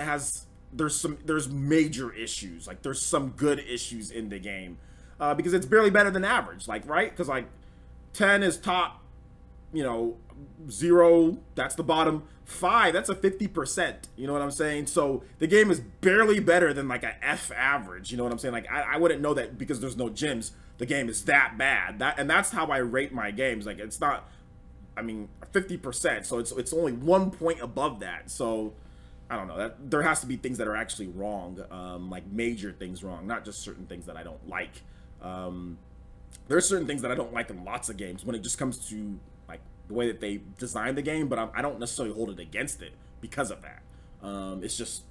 there's major issues. Like there's some good issues in the game. because it's barely better than average, like, right? Because like 10 is top, you know, 0, that's the bottom. 5, that's a 50%, you know what I'm saying? So the game is barely better than like a F average, you know what I'm saying? Like I wouldn't know that because there's no gyms, the game is that bad. And that's how I rate my games. Like it's not, I mean, 50%, so it's only 1 point above that. So I don't know, that there has to be things that are actually wrong, like major things wrong, not just certain things that I don't like. There are certain things that I don't like in lots of games when it just comes to like the way that they design the game, but I don't necessarily hold it against it because of that. It's just,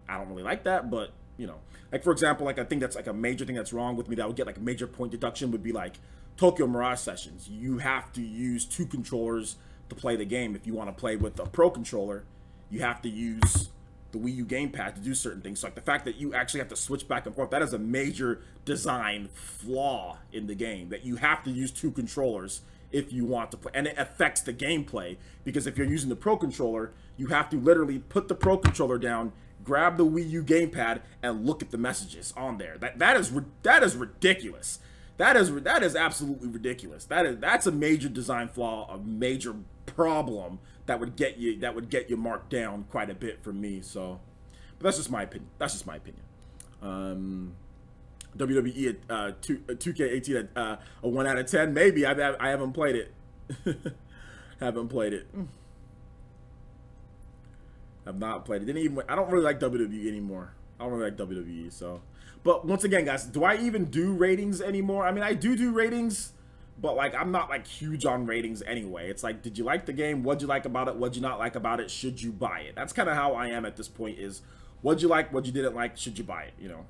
I don't really like that, but you know, like for example, like I think that's like a major thing that's wrong with me that I would get like a major point deduction would be like Tokyo Mirage Sessions. You have to use 2 controllers to play the game. If you want to play with a pro controller, you have to use the Wii U gamepad to do certain things. So like the fact that you actually have to switch back and forth, that is a major design flaw in the game, that you have to use 2 controllers if you want to play, and it affects the gameplay, because if you're using the pro controller, you have to literally put the pro controller down, grab the Wii U gamepad, and look at the messages on there. That is ridiculous. That is absolutely ridiculous. That's a major design flaw, a major problem that would get you marked down quite a bit for me. So, but that's just my opinion. That's just my opinion. WWE at 2K18 at a 1 out of 10. Maybe I haven't played it. Haven't played it. I've not played it. I don't really like WWE anymore. I don't really like WWE. So, but once again, guys, do I even do ratings anymore? I mean, I do ratings, but like I'm not like huge on ratings anyway. It's like, did you like the game? What'd you like about it? What'd you not like about it? Should you buy it? That's kind of how I am at this point. Is what'd you like? What you didn't like? Should you buy it? You know.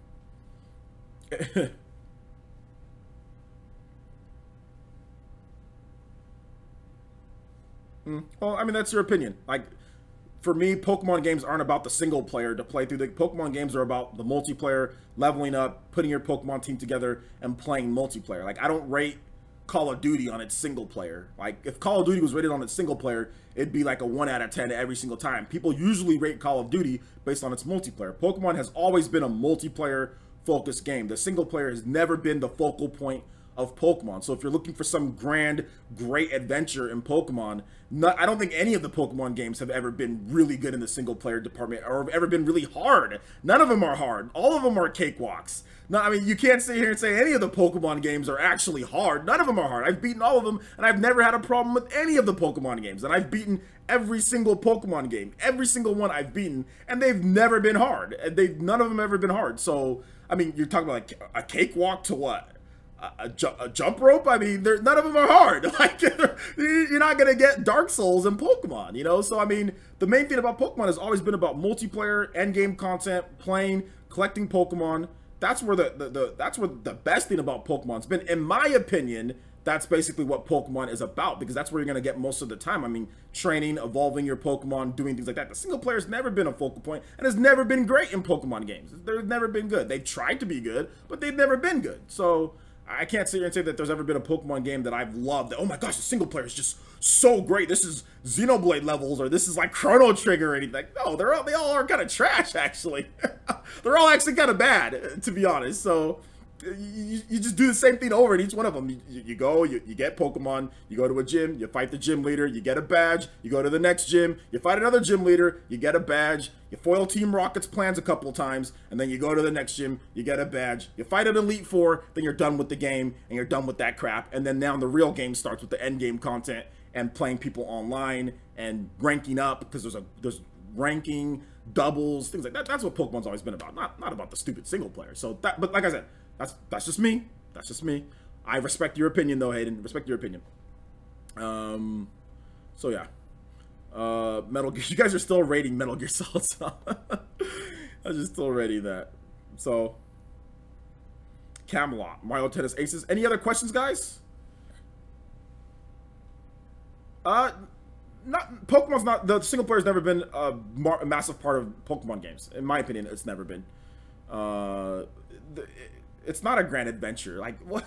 Well, I mean, that's your opinion. Like, for me, Pokemon games aren't about the single player to play through. The Pokemon games are about the multiplayer, leveling up, putting your Pokemon team together, and playing multiplayer. Like, I don't rate Call of Duty on its single player. Like, if Call of Duty was rated on its single player, it'd be like a 1 out of 10 every single time. People usually rate Call of Duty based on its multiplayer. Pokemon has always been a multiplayer focused game. The single player has never been the focal point of Pokemon. So if you're looking for some grand, great adventure in Pokemon, I don't think any of the Pokemon games have ever been really good in the single player department, or have ever been really hard. None of them are hard. All of them are cakewalks. No, I mean, you can't sit here and say any of the Pokemon games are actually hard. None of them are hard. I've beaten all of them, and I've never had a problem with any of the Pokemon games. And I've beaten every single Pokemon game. Every single one I've beaten, and they've never been hard. None of them have ever been hard. So, I mean, you're talking about like a cakewalk to what? A jump rope? I mean, none of them are hard. Like, you're not gonna get Dark Souls in Pokemon, you know? So, I mean, the main thing about Pokemon has always been about multiplayer, endgame content, playing, collecting Pokemon. That's where that's where the best thing about Pokemon's been, in my opinion. That's basically what Pokemon is about, because that's where you're gonna get most of the time. I mean, training, evolving your Pokemon, doing things like that. The single player's never been a focal point, and has never been great in Pokemon games. They've never been good. They've tried to be good, but they've never been good. So I can't sit here and say that there's ever been a Pokemon game that I've loved. That, oh my gosh, the single player is just so great. This is Xenoblade levels, or this is like Chrono Trigger or anything. No, they all are kind of trash, actually. They're all actually kind of bad, to be honest. So you just do the same thing over in each one of them. You go, you get Pokemon, you go to a gym, you fight the gym leader, you get a badge, you go to the next gym, you fight another gym leader, you get a badge, you foil Team Rocket's plans a couple times, and then you go to the next gym, you get a badge, you fight an Elite Four, then you're done with the game, and you're done with that crap, and then now the real game starts with the end game content, and playing people online, and ranking up, because there's ranking, doubles, things like that. That's what Pokemon's always been about, not about the stupid single player. So but like I said, that's just me. That's just me. I respect your opinion, though, Hayden. Respect your opinion. So yeah. Metal Gear. You guys are still rating Metal Gear Solid. I'm just still rating that. So, Camelot, Mario Tennis Aces. Any other questions, guys? Pokemon's not, the single player's never been a massive part of Pokemon games. In my opinion, it's never been. It's not a grand adventure. Like, what?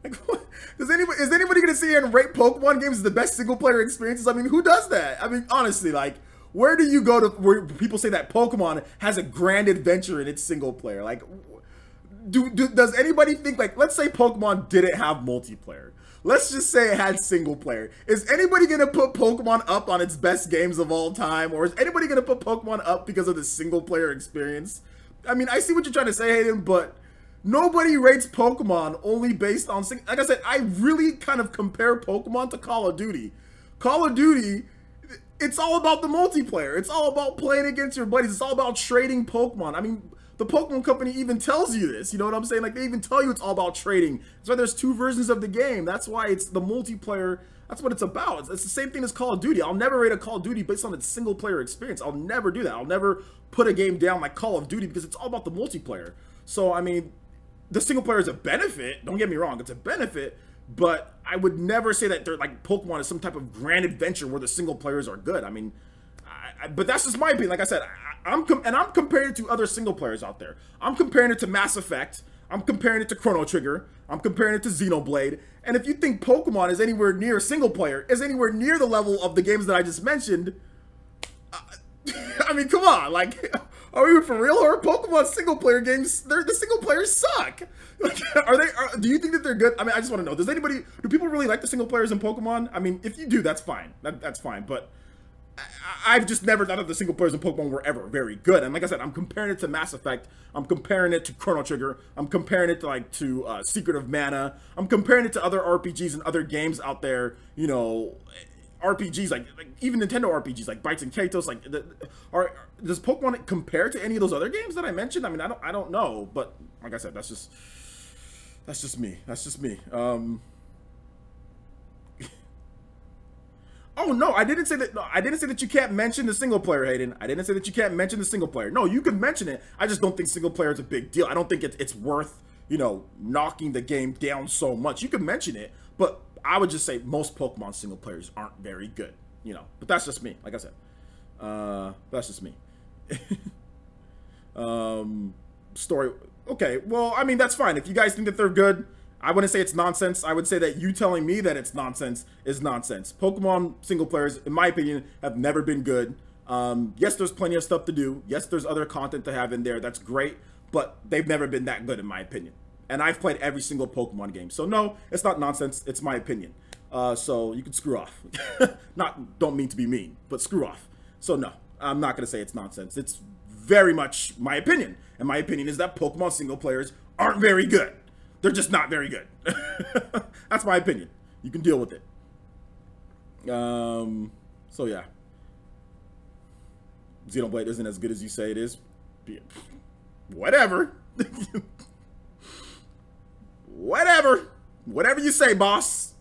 Like, what? Is anybody gonna sit here and rate Pokemon games as the best single player experiences? I mean, who does that? I mean, honestly, like, where do you go to where people say that Pokemon has a grand adventure in its single player? Like, Does anybody think, like, let's say Pokemon didn't have multiplayer. Let's just say it had single player. Is anybody going to put Pokemon up on its best games of all time? Or is anybody going to put Pokemon up because of the single player experience? I mean, I see what you're trying to say, Hayden, but nobody rates Pokemon only based on... Like I said, I really kind of compare Pokemon to Call of Duty. Call of Duty, it's all about the multiplayer. It's all about playing against your buddies. It's all about trading Pokemon. I mean... The Pokemon Company even tells you this, you know what I'm saying? Like, they even tell you it's all about trading. That's why there's 2 versions of the game. That's why it's the multiplayer. That's what it's about. It's the same thing as Call of Duty. I'll never rate a Call of Duty based on its single player experience. I'll never do that. I'll never put a game down like Call of Duty because it's all about the multiplayer. So, I mean, the single player is a benefit. Don't get me wrong. It's a benefit. But I would never say that they're like Pokemon is some type of grand adventure where the single players are good. I mean, but that's just my opinion. Like I said, I'm comparing it to other single players out there. I'm comparing it to Mass Effect. I'm comparing it to Chrono Trigger. I'm comparing it to Xenoblade. And if you think Pokemon is anywhere near single player, is anywhere near the level of the games that I just mentioned, I mean, come on. Like, are we for real? Or Pokemon single player games, the single players suck. Like, do you think that they're good? I mean, I just want to know. Do people really like the single players in Pokemon? I mean, if you do, that's fine. That's fine. But I've just never thought that the single players in Pokemon were ever very good. And like I said, I'm comparing it to Mass Effect. I'm comparing it to Chrono Trigger. I'm comparing it to Secret of Mana. I'm comparing it to other RPGs and other games out there. You know, RPGs like even Nintendo RPGs like Bytes and Katos. Like, does Pokemon compare to any of those other games that I mentioned? I mean, I don't know. But like I said, that's just me. That's just me. Oh no, I didn't say that. No, I didn't say that you can't mention the single player, Hayden. I didn't say that you can't mention the single player. No, you can mention it. I just don't think single player is a big deal. I don't think it's worth, you know, knocking the game down so much. You can mention it, but I would just say most Pokemon single players aren't very good, you know. But that's just me. Like I said, that's just me. Story. Okay, well, I mean that's fine. If you guys think that they're good, I wouldn't say it's nonsense. I would say that you telling me that it's nonsense is nonsense. Pokemon single players, in my opinion, have never been good. Yes, there's plenty of stuff to do. Yes, there's other content to have in there. That's great. But they've never been that good, in my opinion. And I've played every single Pokemon game. So, no, it's not nonsense. It's my opinion. So, you can screw off. Don't mean to be mean, but screw off. So, no, I'm not going to say it's nonsense. It's very much my opinion. And my opinion is that Pokemon single players aren't very good. They're just not very good. That's my opinion. You can deal with it. So yeah. Xenoblade isn't as good as you say it is. Whatever. Whatever. Whatever you say, boss.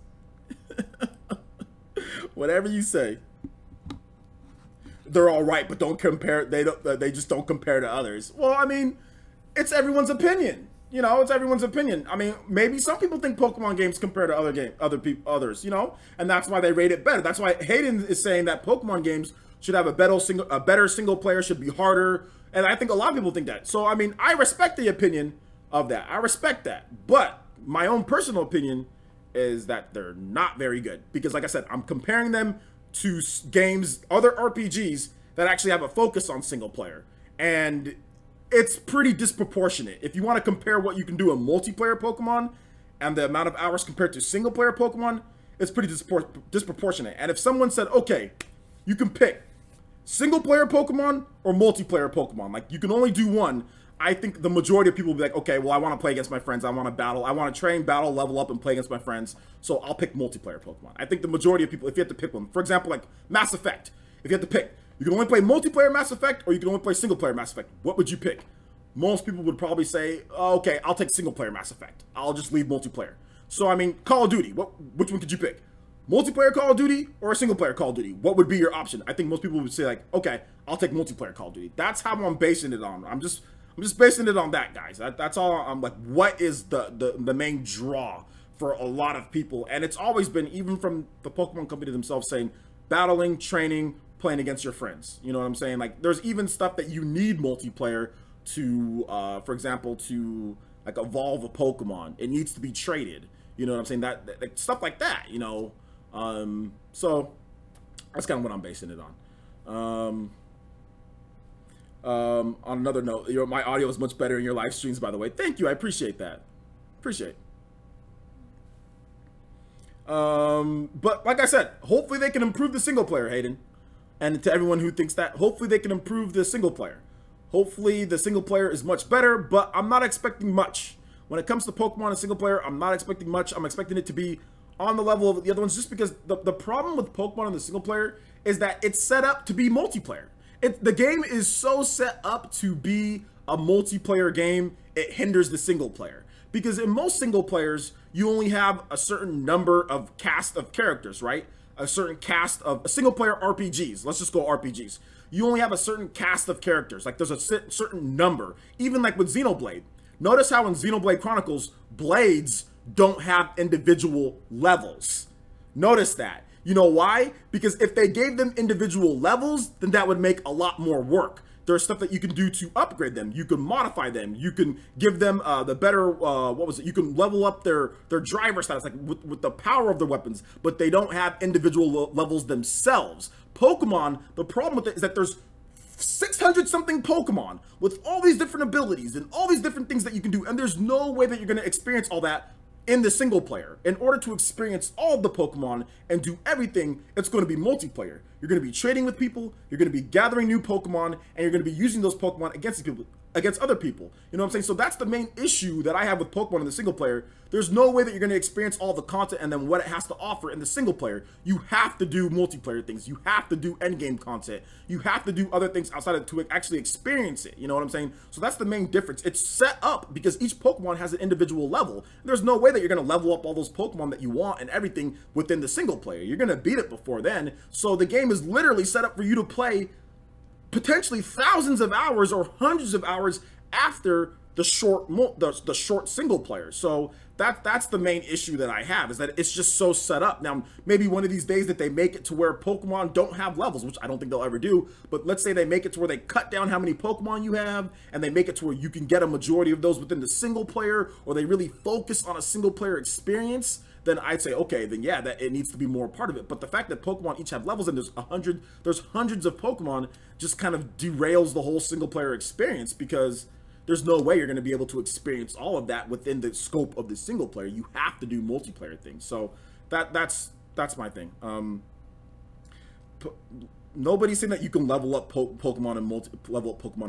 Whatever you say. They're all right, but don't compare. They just don't compare to others. Well, I mean, it's everyone's opinion. You know, it's everyone's opinion. I mean, maybe some people think Pokemon games compare to others, you know, and that's why they rate it better. That's why Hayden is saying that Pokemon games should have a better single player, should be harder, and I think a lot of people think that. So, I mean, I respect the opinion of that. I respect that, but my own personal opinion is that they're not very good because, like I said, I'm comparing them to games, other RPGs that actually have a focus on single player, and it's pretty disproportionate. If you want to compare what you can do in multiplayer Pokemon and the amount of hours compared to single player Pokemon, it's pretty disproportionate. And if someone said, okay, you can pick single player Pokemon or multiplayer Pokemon, like you can only do one, I think the majority of people will be like, okay, well, I want to play against my friends. I want to battle. I want to train, battle, level up, and play against my friends. So I'll pick multiplayer Pokemon. I think the majority of people, if you have to pick one, for example, like Mass Effect, if you have to pick, you can only play multiplayer Mass Effect or you can only play single player Mass Effect. What would you pick? Most people would probably say, oh, okay, I'll take single player Mass Effect. I'll just leave multiplayer. So, I mean, Call of Duty, which one could you pick? Multiplayer Call of Duty or a single player Call of Duty? What would be your option? I think most people would say like, okay, I'll take multiplayer Call of Duty. That's how I'm basing it on. I'm just basing it on that, guys. That's all. I'm like, what is the main draw for a lot of people? And it's always been, even from the Pokemon Company themselves, saying battling, training, playing against your friends. You know what I'm saying? Like, there's even stuff that you need multiplayer to, for example, to like evolve a Pokemon. It needs to be traded. You know what I'm saying? That stuff like that. You know, so that's kind of what I'm basing it on. On another note, my audio is much better in your live streams, by the way. Thank you. I appreciate that. Appreciate it. But like I said, hopefully they can improve the single player, Hayden. And to everyone who thinks that, hopefully they can improve the single player. Hopefully the single player is much better, but I'm not expecting much. When it comes to Pokemon and single player, I'm not expecting much. I'm expecting it to be on the level of the other ones, just because the problem with Pokemon and the single player is that it's set up to be multiplayer. The game is so set up to be a multiplayer game, it hinders the single player. Because in most single players, you only have a certain number of cast of characters, right? A certain cast of single player RPGs. Let's just go RPGs. You only have a certain cast of characters. Like there's a certain number. Even like with Xenoblade. Notice how in Xenoblade Chronicles, blades don't have individual levels. Notice that. You know why? Because if they gave them individual levels, then that would make a lot more work. There's stuff that you can do to upgrade them. You can modify them. You can give them the better, you can level up their driver status, like with the power of their weapons, but they don't have individual levels themselves. Pokemon, the problem with it is that there's 600 something Pokemon with all these different abilities and all these different things that you can do, and there's no way that you're going to experience all that in the single player. In order to experience all of the Pokemon and do everything, it's going to be multiplayer. You're going to be trading with people, you're going to be gathering new Pokemon, and you're going to be using those Pokemon against other people. You know what I'm saying? So that's the main issue that I have with Pokemon in the single player. There's no way that you're going to experience all the content and then what it has to offer in the single player. You have to do multiplayer things. You have to do endgame content. You have to do other things outside of it to actually experience it. You know what I'm saying? So that's the main difference. It's set up because each Pokemon has an individual level. There's no way that you're going to level up all those Pokemon that you want and everything within the single player. You're going to beat it before then. So the game is literally set up for you to play potentially thousands of hours or hundreds of hours after the short single player. So that's the main issue that I have, is that it's just so set up. Now, maybe one of these days that they make it to where Pokemon don't have levels, which I don't think they'll ever do, but let's say they make it to where they cut down how many Pokemon you have, and they make it to where you can get a majority of those within the single player, or they really focus on a single player experience, then I'd say, okay, then yeah, that it needs to be more a part of it. But the fact that Pokemon each have levels and there's hundreds of Pokemon just kind of derails the whole single player experience, because there's no way you're going to be able to experience all of that within the scope of the single player. You have to do multiplayer things. So that's my thing. Nobody's saying that you can level up Pokemon in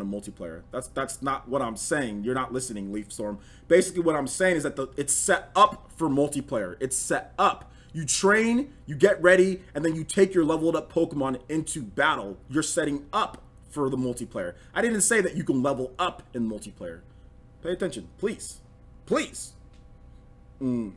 multiplayer. That's not what I'm saying. You're not listening, Leafstorm. Basically, what I'm saying is that it's set up for multiplayer. It's set up. You train, you get ready, and then you take your leveled up Pokemon into battle. You're setting up for the multiplayer. I didn't say that you can level up in multiplayer. Pay attention, please. Please. Where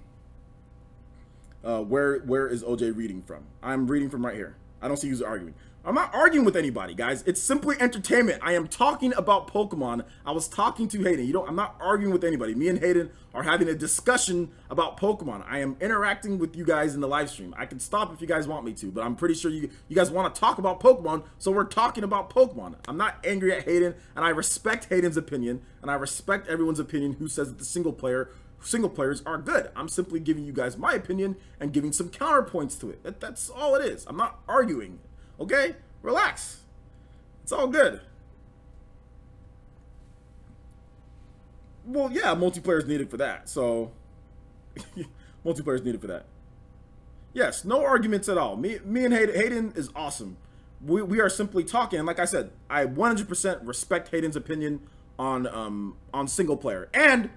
is OJ reading from? I'm reading from right here. I don't see you arguing. I'm not arguing with anybody, guys. It's simply entertainment. I am talking about Pokemon. I was talking to Hayden. I'm not arguing with anybody. Me and Hayden are having a discussion about Pokemon. I am interacting with you guys in the live stream. I can stop if you guys want me to, but I'm pretty sure you guys want to talk about Pokemon, so we're talking about Pokemon. I'm not angry at Hayden, and I respect Hayden's opinion, and I respect everyone's opinion who says that the single players are good. I'm simply giving you guys my opinion and giving some counterpoints to it. That's all it is. I'm not arguing. Okay? Relax. It's all good. Well, yeah, multiplayer is needed for that. So, multiplayer is needed for that. Yes, no arguments at all. Me and Hayden is awesome. We are simply talking. And like I said, I 100% respect Hayden's opinion on single player. And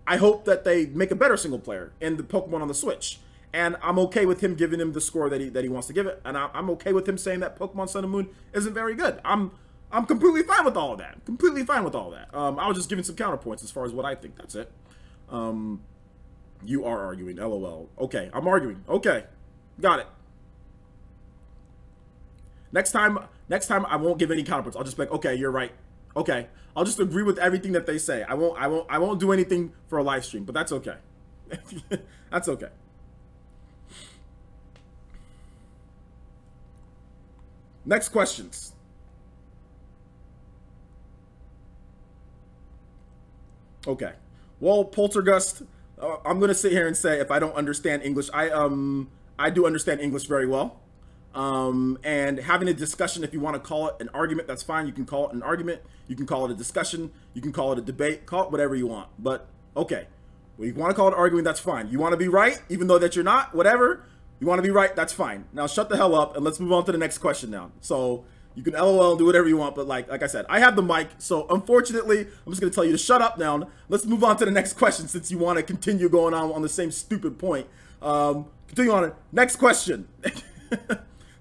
I hope that they make a better single player in the Pokemon on the Switch. And I'm okay with him giving him the score that he wants to give it. And I'm okay with him saying that Pokemon Sun and Moon isn't very good. I'm completely fine with all of that. Completely fine with all of that. I was just giving some counterpoints as far as what I think. That's it. You are arguing. LOL. Okay, I'm arguing. Okay, got it. Next time I won't give any counterpoints. I'll just be like, okay, you're right. Okay, I'll just agree with everything that they say. I won't do anything for a live stream, but that's okay. That's okay. Next questions. Okay. Well, Poltergust, I'm gonna sit here and say if I don't understand English, I do understand English very well. and having a discussion. If you want to call it an argument, that's fine. You can call it an argument. You can call it a discussion. You can call it a debate. Call it whatever you want. But okay, well, you want to call it arguing, that's fine. You want to be right, even though that you're not, whatever. You want to be right, that's fine. Now shut the hell up and let's move on to the next question now. So you can LOL and do whatever you want, but like I said, I have the mic. So unfortunately, I'm just going to tell you to shut up now. Let's move on to the next question since you want to continue going on the same stupid point. Continue on. Next question.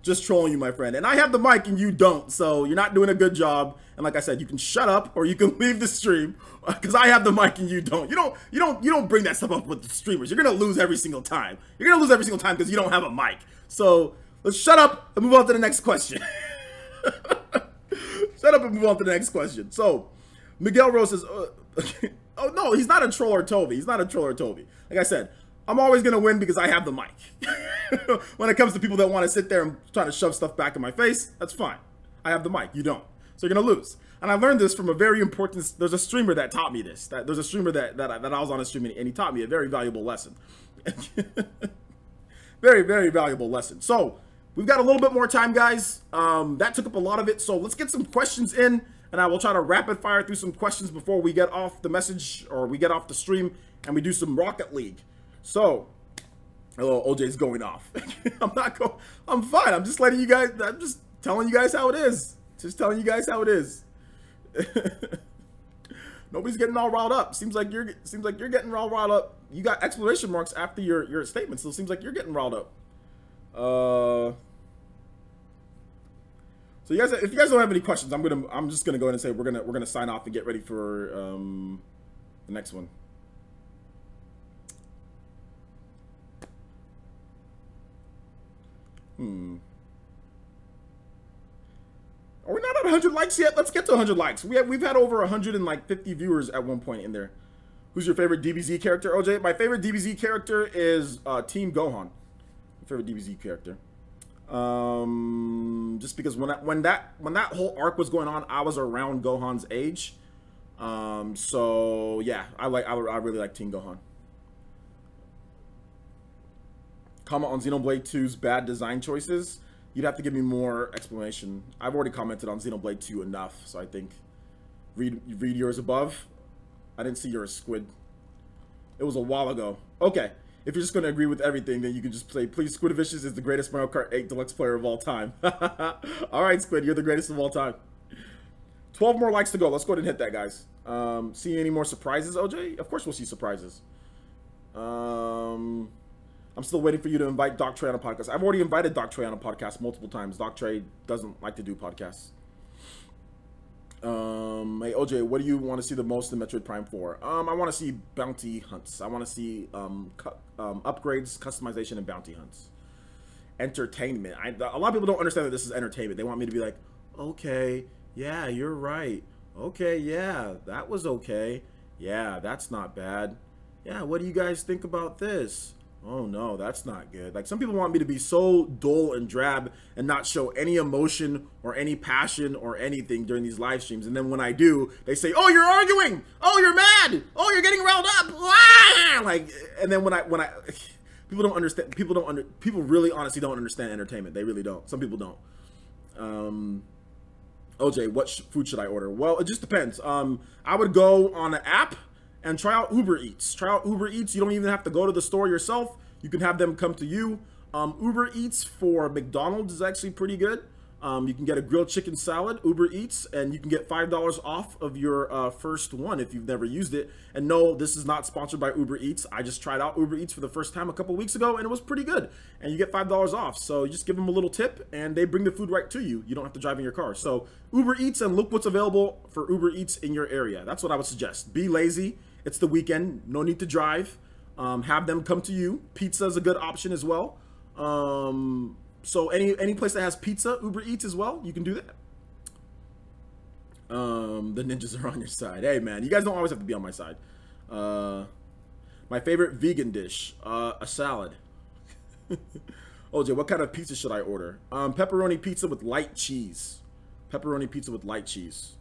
Just trolling you, my friend. And I have the mic and you don't, so you're not doing a good job. And like I said, you can shut up or you can leave the stream because I have the mic and you don't. You don't bring that stuff up with the streamers. You're gonna lose every single time. You're gonna lose every single time because you don't have a mic. So let's shut up and move on to the next question. Shut up and move on to the next question. So Miguel Rose says, oh no, he's not a troll or Toby. He's not a troll or Toby. Like I said, I'm always going to win because I have the mic. When it comes to people that want to sit there and try to shove stuff back in my face, that's fine. I have the mic. You don't. So you're going to lose. And I learned this from a very important, there's a streamer that taught me this. There's a streamer that I was on a stream and he taught me a very valuable lesson. Very, very valuable lesson. So we've got a little bit more time, guys. That took up a lot of it. So let's get some questions in and I will try to rapid fire through some questions before we get off the message or we get off the stream and we do some Rocket League. So, hello, OJ's going off. I'm fine. I'm just letting you guys, I'm just telling you guys how it is. Just telling you guys how it is. Nobody's getting all riled up. Seems like you're getting all riled up. You got exclamation marks after your statement, so it seems like you're getting riled up. So you guys, if you guys don't have any questions, I'm just gonna go ahead and say we're gonna sign off and get ready for the next one. Are we not at 100 likes yet? Let's get to 100 likes. We've had over 150 viewers at one point in there. Who's your favorite DBZ character, OJ? My favorite DBZ character is Team Gohan. My favorite DBZ character. Just because when that whole arc was going on, I was around Gohan's age. So yeah, I really like Team Gohan. Comment on Xenoblade 2's bad design choices. You'd have to give me more explanation. I've already commented on Xenoblade 2 enough, so I think read yours above. I didn't see yours, Squid. It was a while ago. Okay, if you're just going to agree with everything, then you can just say, please, Squidvicious is the greatest Mario Kart 8 Deluxe player of all time. All right, Squid, you're the greatest of all time. 12 more likes to go. Let's go ahead and hit that, guys. See any more surprises, OJ? Of course we'll see surprises. I'm still waiting for you to invite Doc Trey on a podcast. I've already invited Doc Trey on a podcast multiple times. Doc Trey doesn't like to do podcasts. Hey, OJ, what do you want to see the most in Metroid Prime 4? I want to see bounty hunts. I want to see upgrades, customization, and bounty hunts. Entertainment. A lot of people don't understand that this is entertainment. They want me to be like, okay, yeah, you're right. Okay, yeah, that was okay. Yeah, that's not bad. Yeah, what do you guys think about this? Oh no, that's not good. Like, some people want me to be so dull and drab and not show any emotion or any passion or anything during these live streams. And then when I do, they say, "Oh, you're arguing. Oh, you're mad. Oh, you're getting riled up." Ah! Like, and then when I people don't understand. People really honestly don't understand entertainment. They really don't. Some people don't. OJ, what food should I order? Well, it just depends. I would go on an app and try out Uber Eats. Try out Uber Eats. You don't even have to go to the store yourself. You can have them come to you. Uber Eats for McDonald's is actually pretty good. You can get a grilled chicken salad, Uber Eats, and you can get $5 off of your first one if you've never used it. And no, this is not sponsored by Uber Eats. I just tried out Uber Eats for the first time a couple weeks ago, and it was pretty good. And you get $5 off. So you just give them a little tip, and they bring the food right to you. You don't have to drive in your car. So Uber Eats, and look what's available for Uber Eats in your area. That's what I would suggest. Be lazy. It's the weekend. No need to drive. Have them come to you. Pizza is a good option as well. So any place that has pizza, Uber Eats as well, you can do that. The ninjas are on your side. Hey man, you guys don't always have to be on my side. My favorite vegan dish, a salad. OJ, what kind of pizza should I order? Pepperoni pizza with light cheese. Pepperoni pizza with light cheese.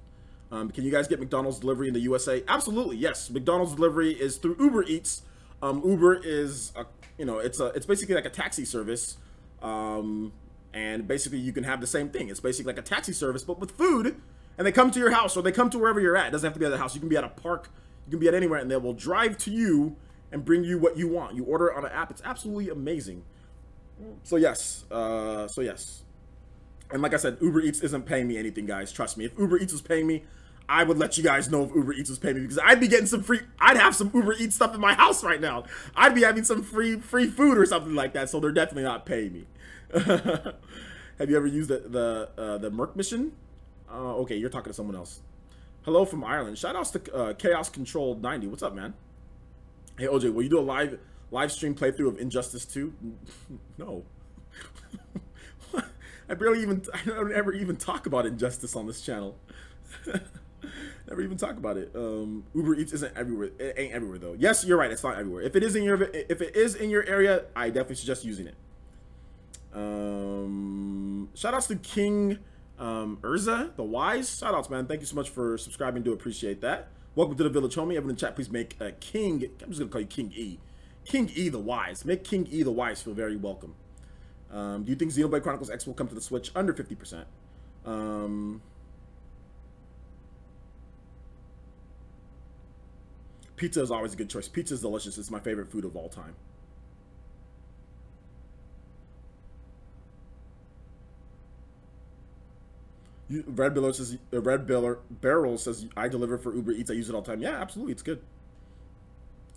Can you guys get McDonald's delivery in the USA? Absolutely, yes. McDonald's delivery is through Uber Eats. Uber is, it's basically like a taxi service. And And basically you can have the same thing. It's basically like a taxi service, but with food, and they come to your house or they come to wherever you're at. It doesn't have to be at the house. You can be at a park, you can be at anywhere, and they will drive to you and bring you what you want. You order it on an app. It's absolutely amazing. So yes, and like I said, Uber Eats isn't paying me anything, guys. Trust me. If Uber Eats was paying me, I would let you guys know if Uber Eats was paying me, because I'd be getting some free. I'd have some Uber Eats stuff in my house right now. I'd be having some free food or something like that. So they're definitely not paying me. Have you ever used the Merc mission? Okay, you're talking to someone else. Hello from Ireland. Shout outs to Chaos Controlled 90. What's up, man? Hey OJ, will you do a live stream playthrough of Injustice 2? No. I don't ever even talk about Injustice on this channel. Never even talk about it. Uber Eats isn't everywhere. It ain't everywhere though. Yes, you're right. It's not everywhere. If it is in your area, I definitely suggest using it. Shout outs to King Urza the Wise. Shout outs, man. Thank you so much for subscribing. Do appreciate that. Welcome to the village, homie. Everyone in chat, please make King. I'm just gonna call you King E. King E the Wise. Make King E the Wise feel very welcome. Do you think Xenoblade Chronicles X will come to the Switch? Under 50%. Pizza is always a good choice. Pizza is delicious. It's my favorite food of all time. Red Barrel says I deliver for Uber Eats. I use it all the time. Yeah, absolutely. It's good.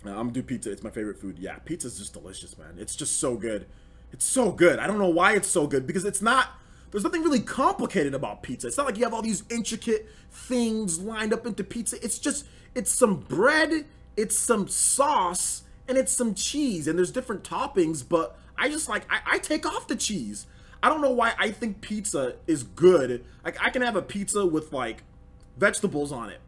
I'm gonna do pizza. It's my favorite food. Yeah, pizza's just delicious, man. It's just so good. It's so good. I don't know why it's so good, because it's not, there's nothing really complicated about pizza. It's not like you have all these intricate things lined up into pizza. It's just, it's some bread, it's some sauce, and it's some cheese, and there's different toppings, but I just like, I take off the cheese. I don't know why I think pizza is good. Like, I can have a pizza with like vegetables on it,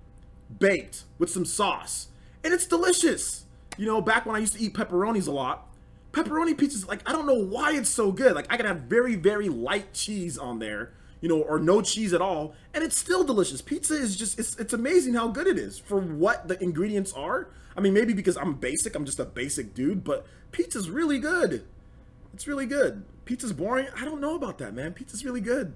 baked with some sauce, and it's delicious. You know, back when I used to eat pepperonis a lot, pepperoni pizzas, like, I don't know why it's so good. Like, I can have very, very light cheese on there, you know, or no cheese at all, and it's still delicious. Pizza is just, it's amazing how good it is for what the ingredients are. I mean, maybe because I'm basic, I'm just a basic dude, but pizza's really good. It's really good. Pizza's boring? I don't know about that, man. Pizza's really good.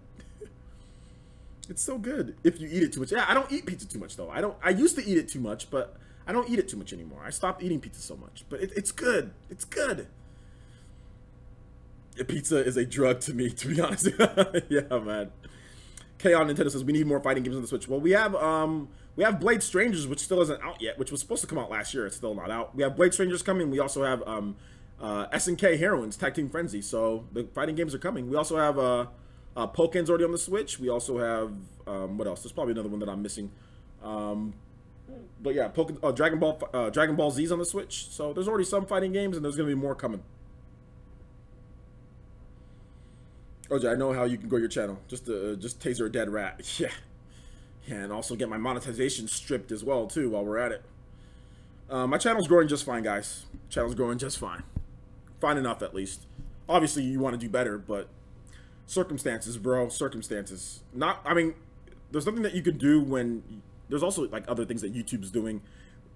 It's so good if you eat it too much. Yeah, I don't eat pizza too much, though. I used to eat it too much, but I don't eat it too much anymore. I stopped eating pizza so much, but it's good. It's good. Pizza is a drug to me, to be honest. Yeah, man. K on Nintendo says we need more fighting games on the Switch. Well, we have Blade Strangers, which still isn't out yet, which was supposed to come out last year. It's still not out. We have Blade Strangers coming. We also have SNK Heroines Tag Team Frenzy. So the fighting games are coming. We also have Pokémon's already on the Switch. We also have what else? There's probably another one that I'm missing. But yeah, Dragon Ball Z's on the Switch. So there's already some fighting games, and there's gonna be more coming. OJ, I know how you can grow your channel. Just taser a dead rat. Yeah. Yeah, and also get my monetization stripped as well, too, while we're at it. My channel's growing just fine, guys. Channel's growing just fine. Fine enough, at least. Obviously, you want to do better, but circumstances, bro. Circumstances. I mean, there's nothing that you can do when... There's also, like, other things that YouTube's doing.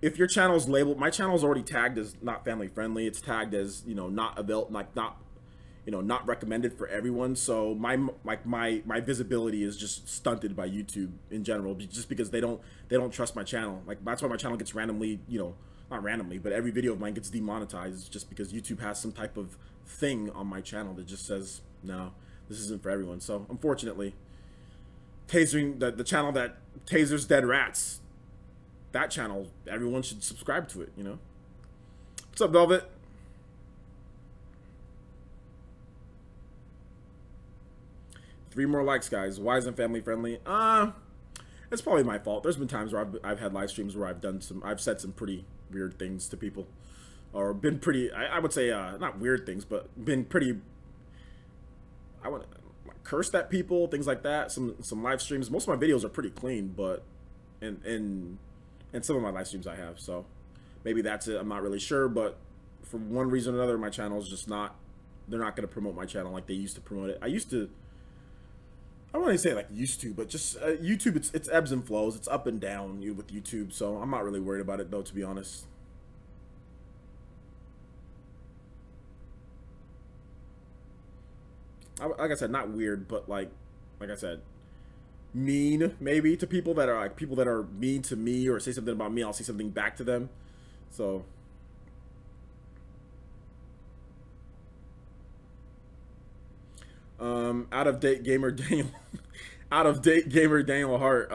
If your channel's labeled... My channel's already tagged as not family friendly. It's tagged as, you know, not available... Like, not... You know, not recommended for everyone, so my visibility is just stunted by YouTube in general, just because they don't trust my channel. Like, that's why my channel gets randomly, you know, not randomly, but every video of mine gets demonetized, just because YouTube has some type of thing on my channel that just says, no, this isn't for everyone. So unfortunately, tasering the channel that tasers dead rats, that channel, everyone should subscribe to it, you know. What's up, Velvet? Three more likes, guys. Why isn't family friendly? It's probably my fault. There's been times where I've had live streams where I've said some pretty weird things to people, or been pretty, I would say, not weird things, but been pretty, I would cursed at people, things like that. Some live streams. Most of my videos are pretty clean, but and some of my live streams I have, so maybe that's it. I'm not really sure, but for one reason or another, my channel is just not. They're not going to promote my channel like they used to promote it. I don't want to say like used to, but just YouTube, it's ebbs and flows. It's up and down with YouTube, so I'm not really worried about it, though, to be honest. like I said, not weird, but like I said, mean maybe to people that are mean to me or say something about me. I'll say something back to them. So. Out of date gamer Daniel, out of date gamer Daniel Hart.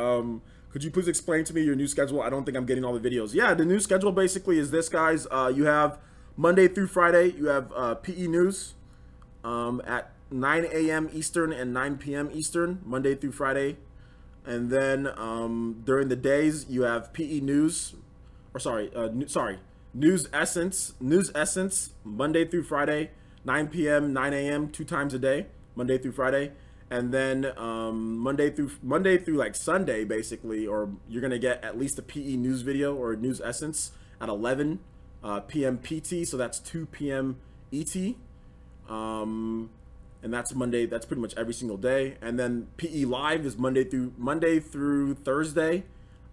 Could you please explain to me your new schedule? I don't think I'm getting all the videos. Yeah, the new schedule basically is this, guys. You have Monday through Friday. You have PE news at 9 a.m. Eastern and 9 p.m. Eastern, Monday through Friday. And then during the days, you have PE news, or News Essence, Monday through Friday, 9 p.m., 9 a.m., 2 times a day, Monday through Friday. And then Monday through like Sunday, basically, or you're gonna get at least a PE news video or a News Essence at 11 p.m. PT, so that's 2 p.m. ET. And that's Monday. That's pretty much every single day. And then PE Live is Monday through Thursday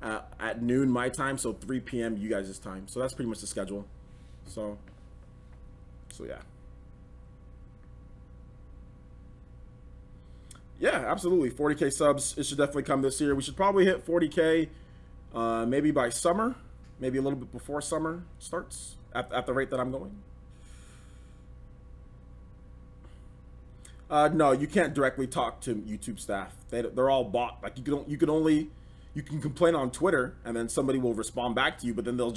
at noon my time, so 3 p.m. you guys' time. So that's pretty much the schedule. So yeah. Yeah, absolutely. 40K subs. It should definitely come this year. We should probably hit 40K maybe by summer, maybe a little bit before summer starts at the rate that I'm going. No, you can't directly talk to YouTube staff. They're all bot. Like you can complain on Twitter and then somebody will respond back to you, but then they'll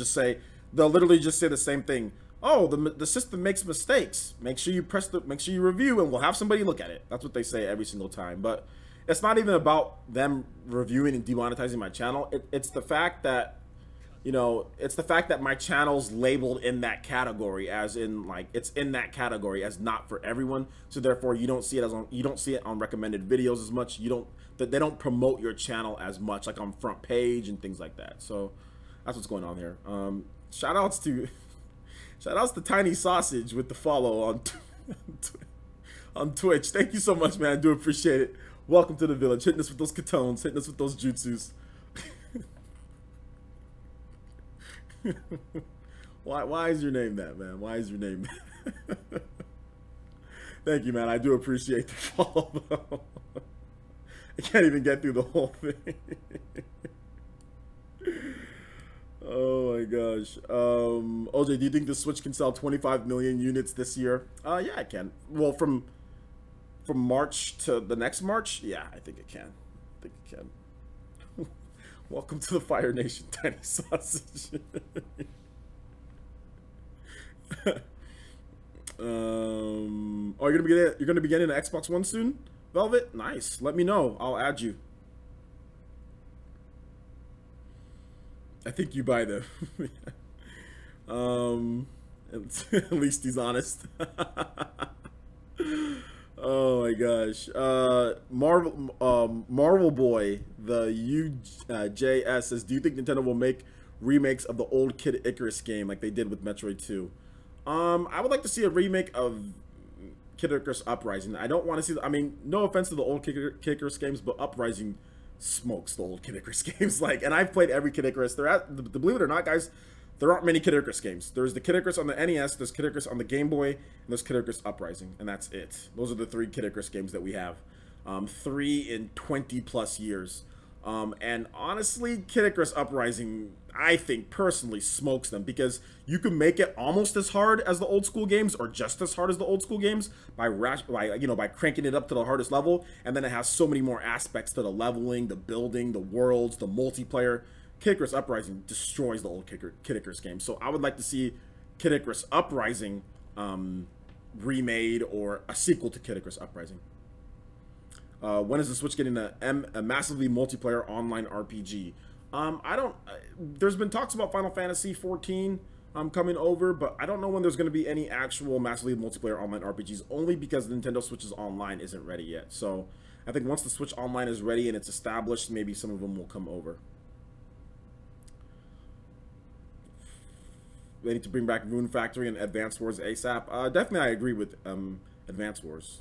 literally just say the same thing. Oh, the system makes mistakes. Make sure you review and we'll have somebody look at it. That's what they say every single time. But it's not even about them reviewing and demonetizing my channel. It's the fact that, my channel's labeled in that category as in like it's in that category as not for everyone. So therefore you don't see it on recommended videos as much. They don't promote your channel as much, like on front page and things like that. So that's what's going on here. Shout outs to Tiny Sausage with the follow on Twitch. Thank you so much, man. I do appreciate it. Welcome to the village. Hitting us with those katones, hitting us with those jutsus. Why is your name that, man? Why is your name that? Thank you, man. I do appreciate the follow, though. I can't even get through the whole thing. Oh my gosh. OJ, do you think the Switch can sell 25 million units this year? Yeah, it can. Well, from March to the next March, yeah, I think it can. Welcome to the Fire Nation, Tiny Sausage. Oh, you're gonna be getting an Xbox One soon, Velvet? Nice. Let me know. I'll add you. I think you buy them. At least he's honest. Oh my gosh. Marvel Boy, the UJS says, do you think Nintendo will make remakes of the old Kid Icarus game like they did with Metroid 2? I would like to see a remake of Kid Icarus Uprising. I don't want to see I mean, no offense to the old Kid Icarus games, but Uprising smokes the old Kid Icarus games. And I've played every Kid Icarus. Believe it or not, guys, there aren't many Kid Icarus games. There's the Kid Icarus on the NES, there's Kid Icarus on the Game Boy, and there's Kid Icarus Uprising, and that's it. Those are the 3 Kid Icarus games that we have. 3 in 20 plus years. And honestly, Kid Icarus Uprising, I think personally smokes them, because you can make it almost as hard as the old school games, or just as hard as the old school games by cranking it up to the hardest level, and then it has so many more aspects to the leveling, the building, the worlds, the multiplayer. Kid Icarus Uprising destroys the old Kid Icarus game. So I would like to see Kid Icarus Uprising remade, or a sequel to Kid Icarus Uprising. When is the Switch getting a massively multiplayer online RPG? There's been talks about Final Fantasy 14 coming over, but I don't know when there's going to be any actual massively multiplayer online RPGs, only because the Nintendo Switch's online isn't ready yet. So I think once the Switch Online is ready and it's established, maybe some of them will come over. They need to bring back Rune Factory and Advance Wars ASAP. Definitely, I agree with Advance Wars.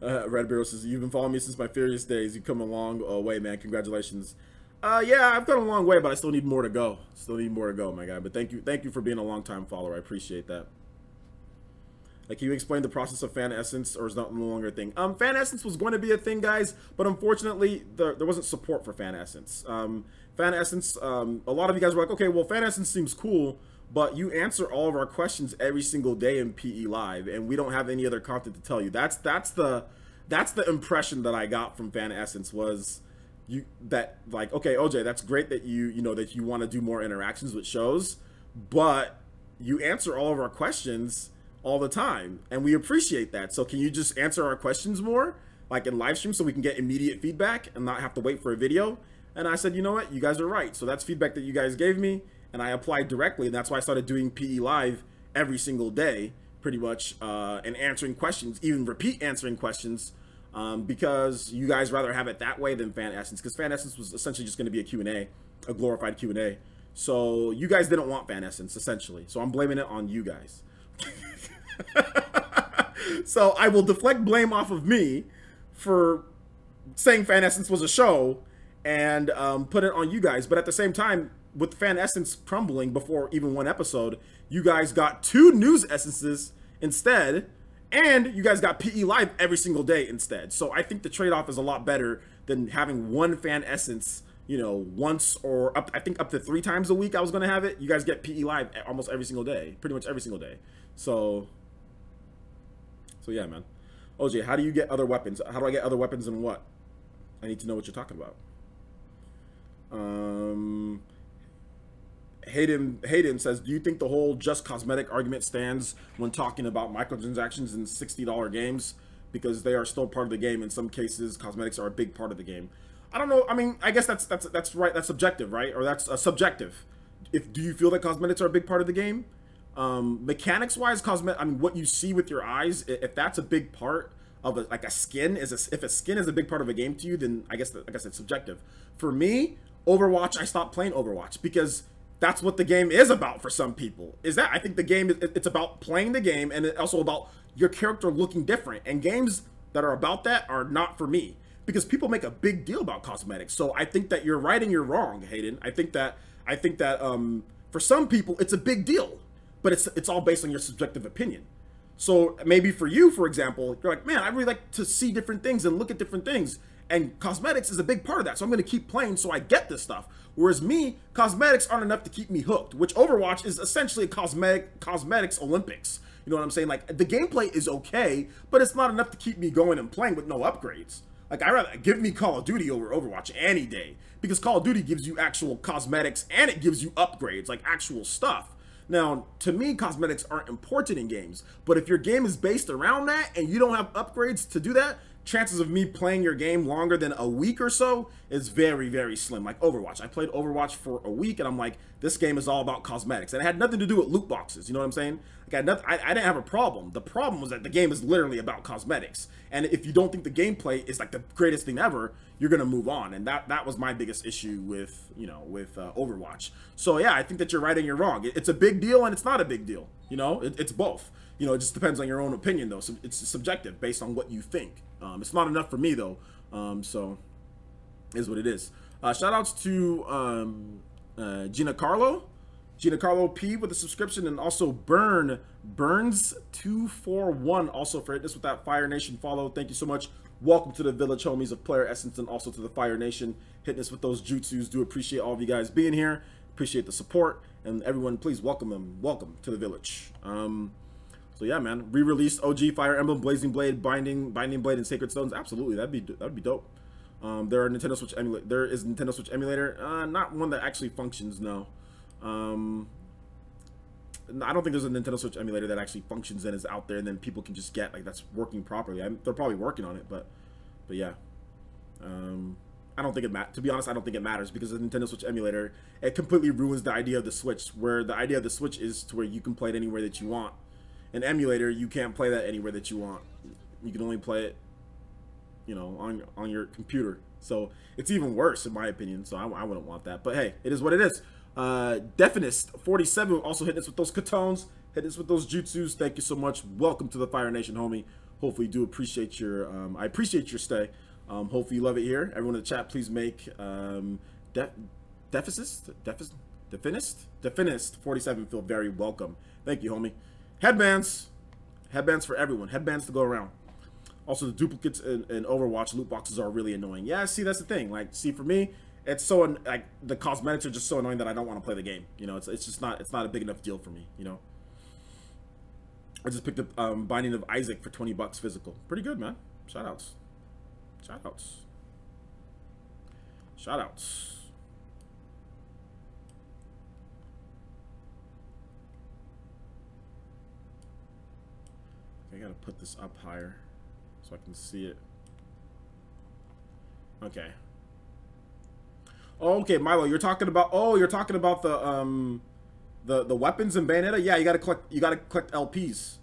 Red Barrel says, you've been following me since my Furious days. You come a long way, man. Congratulations. Yeah, I've gone a long way, but I still need more to go. Still need more to go, my guy. But thank you for being a long time follower. I appreciate that. Like, can you explain the process of fan essence, or is that no longer a thing? Fan essence was going to be a thing, guys, but unfortunately, there wasn't support for fan essence. Fan essence, a lot of you guys were like, okay, well, fan essence seems cool, but you answer all of our questions every single day in PE Live, and we don't have any other content to tell you. That's the impression that I got from fan essence was like, okay, OJ, that's great that you know that you want to do more interactions with shows, but you answer all of our questions all the time, and we appreciate that. So can you just answer our questions more, like in live stream, so we can get immediate feedback and not have to wait for a video? And I said, you know what, you guys are right. So that's feedback that you guys gave me, and I applied directly, and that's why I started doing PE Live every single day, pretty much, and answering questions, even repeat answering questions, because you guys rather have it that way than fan essence, because fan essence was essentially just going to be a Q&A, a glorified Q&A. So you guys didn't want fan essence, essentially. So I'm blaming it on you guys. So I will deflect blame off of me for saying fan essence was a show and put it on you guys. But at the same time, with fan essence crumbling before even one episode, you guys got 2 news essences instead, and you guys got PE Live every single day instead. So I think the trade-off is a lot better than having one fan essence, you know, once or I think up to 3 times a week I was going to have it. You guys get PE Live almost every single day, pretty much every single day. So yeah, man. OJ, how do you get other weapons? How do I get other weapons and what? I need to know what you're talking about. Hayden says, do you think the whole just cosmetic argument stands when talking about microtransactions in $60 games? Because they are still part of the game. In some cases, cosmetics are a big part of the game. I don't know. I mean, I guess that's right. That's subjective, right? Or that's subjective. Do you feel that cosmetics are a big part of the game? Mechanics wise, I mean, what you see with your eyes, if that's a big part of like a skin if a skin is a big part of a game to you, then I guess it's subjective. For me, Overwatch, I stopped playing Overwatch because that's what the game is about for some people. I think the game it's about playing the game, and it's also about your character looking different. And games that are about that are not for me, because people make a big deal about cosmetics. So I think that you're right and you're wrong, Hayden. I think that for some people it's a big deal, but it's all based on your subjective opinion. So maybe for you, for example, you're like, man, I really like to see different things and look at different things, and cosmetics is a big part of that. So I'm going to keep playing so I get this stuff. Whereas me, cosmetics aren't enough to keep me hooked, which Overwatch is essentially a cosmetics Olympics. You know what I'm saying? Like, the gameplay is okay, but it's not enough to keep me going and playing with no upgrades. Like, I'd rather give me Call of Duty over Overwatch any day, because Call of Duty gives you actual cosmetics and it gives you upgrades, like actual stuff. Now, to me, cosmetics aren't important in games, but if your game is based around that and you don't have upgrades to do that, chances of me playing your game longer than a week or so is very, very slim. Like Overwatch. I played Overwatch for a week and I'm like, this game is all about cosmetics. And it had nothing to do with loot boxes. You know what I'm saying? Like I didn't have a problem. The problem was that the game is literally about cosmetics. And if you don't think the gameplay is like the greatest thing ever, you're going to move on. And that was my biggest issue with, Overwatch. So yeah, I think that you're right and you're wrong. It's a big deal and it's not a big deal. You know, it's both. You know, it just depends on your own opinion, though. So it's subjective based on what you think. It's not enough for me, though. So is what it is. Shout outs to Gina Carlo P with a subscription, and also Burns241 also for hitting us with that Fire Nation follow. Thank you so much. Welcome to the village, homies of PlayerEssence, and also to the Fire Nation, hitting us with those jutsus. Do appreciate all of you guys being here. Appreciate the support, and everyone, please welcome them. Welcome to the village. So yeah, man, re-released OG Fire Emblem, Blazing Blade, Binding Blade, and Sacred Stones. Absolutely, that'd be dope. There is Nintendo Switch emulator, not one that actually functions. No, I don't think there's a Nintendo Switch emulator that actually functions and is out there, and then people can just get like that's working properly. They're probably working on it, but yeah, I don't think it matters. To be honest, I don't think it matters, because the Nintendo Switch emulator, it completely ruins the idea of the Switch, where the idea of the Switch is to where you can play it anywhere that you want. An emulator, you can't play that anywhere that you want. You can only play it, on your computer. So it's even worse, in my opinion. So I wouldn't want that. But hey, it is what it is. Definist47 also hitting us with those katones, hitting us with those jutsus. Thank you so much. Welcome to the Fire Nation, homie. Hopefully you do appreciate your, I appreciate your stay. Hopefully you love it here. Everyone in the chat, please make Definist 47 feel very welcome. Thank you, homie. Headbands for everyone. Headbands to go around. Also, the duplicates in Overwatch loot boxes are really annoying. Yeah, see, that's the thing. Like, see, for me, it's so like the cosmetics are just so annoying that I don't want to play the game. You know, it's just not a big enough deal for me. You know, I just picked up Binding of Isaac for $20 physical. Pretty good, man. Shoutouts. I gotta put this up higher so I can see it. Okay. Oh, okay, Milo, you're talking about the weapons in Bayonetta. Yeah, you gotta collect LPs.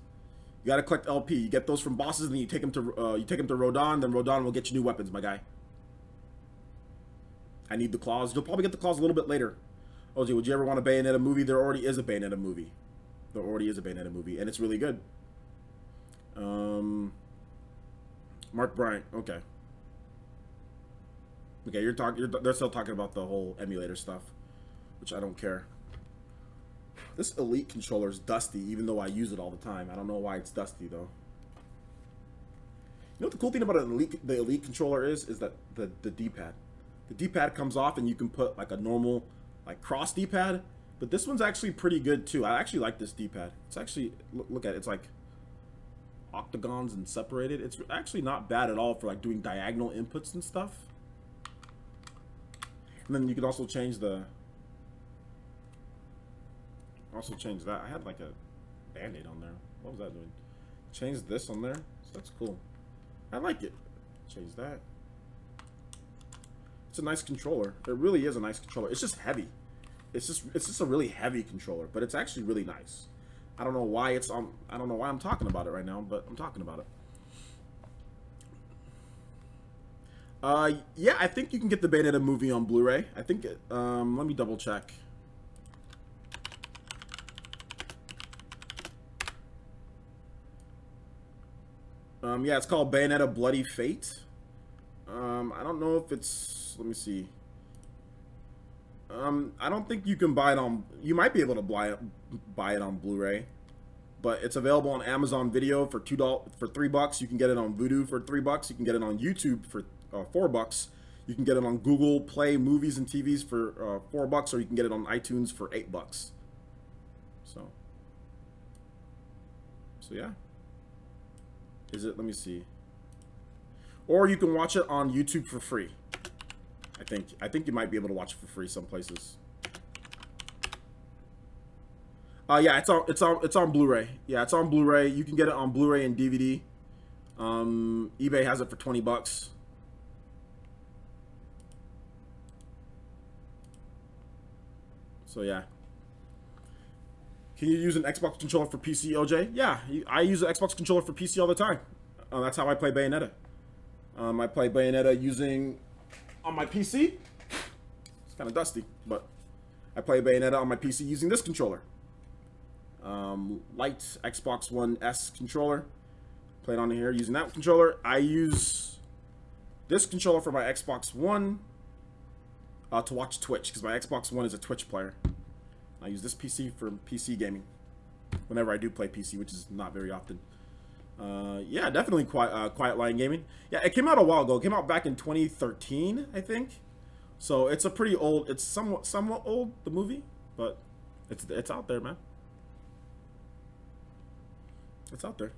You gotta collect LP. You get those from bosses, and then you take them to Rodon. Then Rodon will get you new weapons, my guy. I need the claws. You'll probably get the claws a little bit later. OJ, would you ever want a Bayonetta movie? There already is a Bayonetta movie. And it's really good. Mark Bryant. Okay. Okay, they're still talking about the whole emulator stuff, which I don't care. This Elite controller is dusty, even though I use it all the time. I don't know why it's dusty though. You know what the cool thing about the Elite controller is that the D-pad. The D-pad comes off and you can put like a normal like cross D-pad, but this one's actually pretty good too. I actually like this D-pad. It's actually look at it. It's like octagons and separated. It's actually not bad at all for like doing diagonal inputs and stuff. And then you can also change that. I had like a band-aid on there. What was that doing? Change this on there. So that's cool. I like it. Change that. It's a nice controller. It really is a nice controller. It's just heavy. It's just a really heavy controller, but it's actually really nice. I don't know why it's on. I don't know why I'm talking about it right now, but I'm talking about it. Yeah, I think you can get the Bayonetta movie on Blu-ray. I think it, let me double check. Yeah, it's called Bayonetta Bloody Fate. I don't know if it's, let me see. I don't think you can buy it on, you might be able to buy it on Blu-ray, but it's available on Amazon Video for $3. You can get it on Vudu for $3. You can get it on YouTube for $4. You can get it on Google Play Movies and TVs for $4, or you can get it on iTunes for $8. So yeah. Is it? Let me see. Or you can watch it on YouTube for free. I think you might be able to watch it for free some places. Yeah, it's on Blu-ray. Yeah, it's on Blu-ray. You can get it on Blu-ray and DVD. eBay has it for $20. So yeah. Can you use an Xbox controller for PC, OJ? Yeah, I use an Xbox controller for PC all the time. That's how I play Bayonetta. I play Bayonetta using on my PC. It's kind of dusty, but I play Bayonetta on my PC using this controller. Light Xbox One S controller. Play it on here using that controller. I use this controller for my Xbox One to watch Twitch, because my Xbox One is a Twitch player. I use this PC for PC gaming whenever I do play PC, which is not very often. Yeah, definitely Quiet Lion Gaming. Yeah, it came out a while ago. It came out back in 2013, I think. So it's a pretty old. It's somewhat old, the movie, but it's out there, man. It's out there.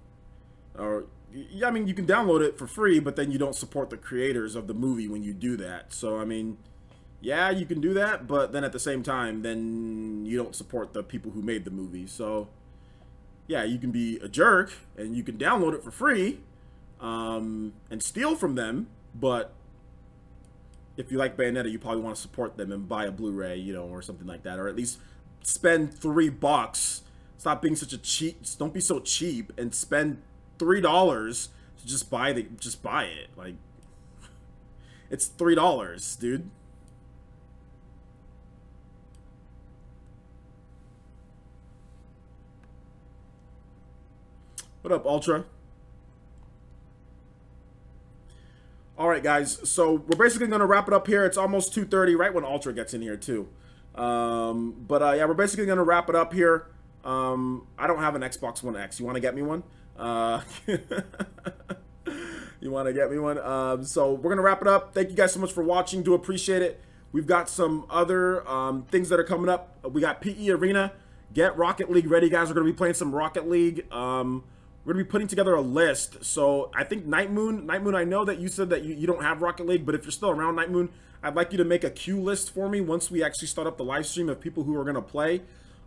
Or yeah, I mean, you can download it for free, but then you don't support the creators of the movie when you do that. So I mean, yeah, you can do that, but then at the same time, then you don't support the people who made the movie. So yeah, you can be a jerk and you can download it for free and steal from them, but if you like Bayonetta, you probably want to support them and buy a Blu-ray, you know, or something like that, or at least spend $3. Stop being such a cheap. Don't be so cheap and spend $3 to just buy it. Like, it's $3, dude. What up, Ultra? All right, right, guys. So we're basically going to wrap it up here. It's almost 2:30, right when Ultra gets in here too. Yeah, we're basically going to wrap it up here. I don't have an Xbox One X. You want to get me one? You want to get me one? So we're going to wrap it up. Thank you guys so much for watching. Do appreciate it. We've got some other things that are coming up. We got PE Arena. Get Rocket League ready, guys. We're going to be playing some Rocket League. We're going to be putting together a list. So I think Night Moon, I know that you said that you don't have Rocket League, but if you're still around, Night Moon, I'd like you to make a queue list for me once we actually start up the live stream of people who are going to play.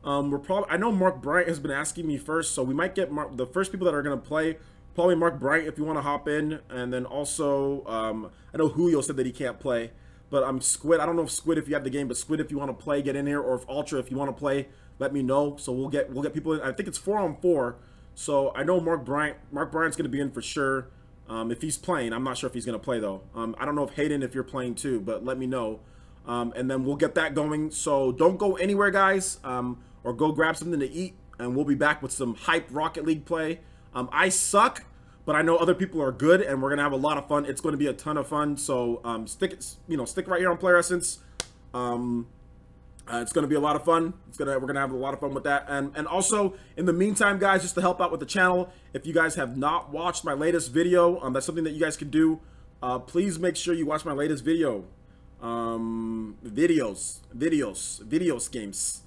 I know Mark Bryant has been asking me first, so we might get the first people that are going to play. Probably Mark Bryant if you want to hop in, and then also I know Julio said that he can't play, but Squid. I don't know if Squid if you have the game, but Squid if you want to play, get in here, or if Ultra if you want to play, let me know. So we'll get people in. I think it's 4-on-4. So I know Mark Bryant's going to be in for sure. If he's playing, I'm not sure if he's going to play though. I don't know if Hayden if you're playing too, but let me know. And then we'll get that going. So don't go anywhere, guys, or go grab something to eat, and we'll be back with some hype Rocket League play. I suck, but I know other people are good, and we're gonna have a lot of fun. It's going to be a ton of fun. So stick right here on PlayerEssence. It's going to be a lot of fun. We're gonna have a lot of fun with that. And also, in the meantime, guys, just to help out with the channel, if you guys have not watched my latest video, that's something that you guys can do. Please make sure you watch my latest video. Videos games.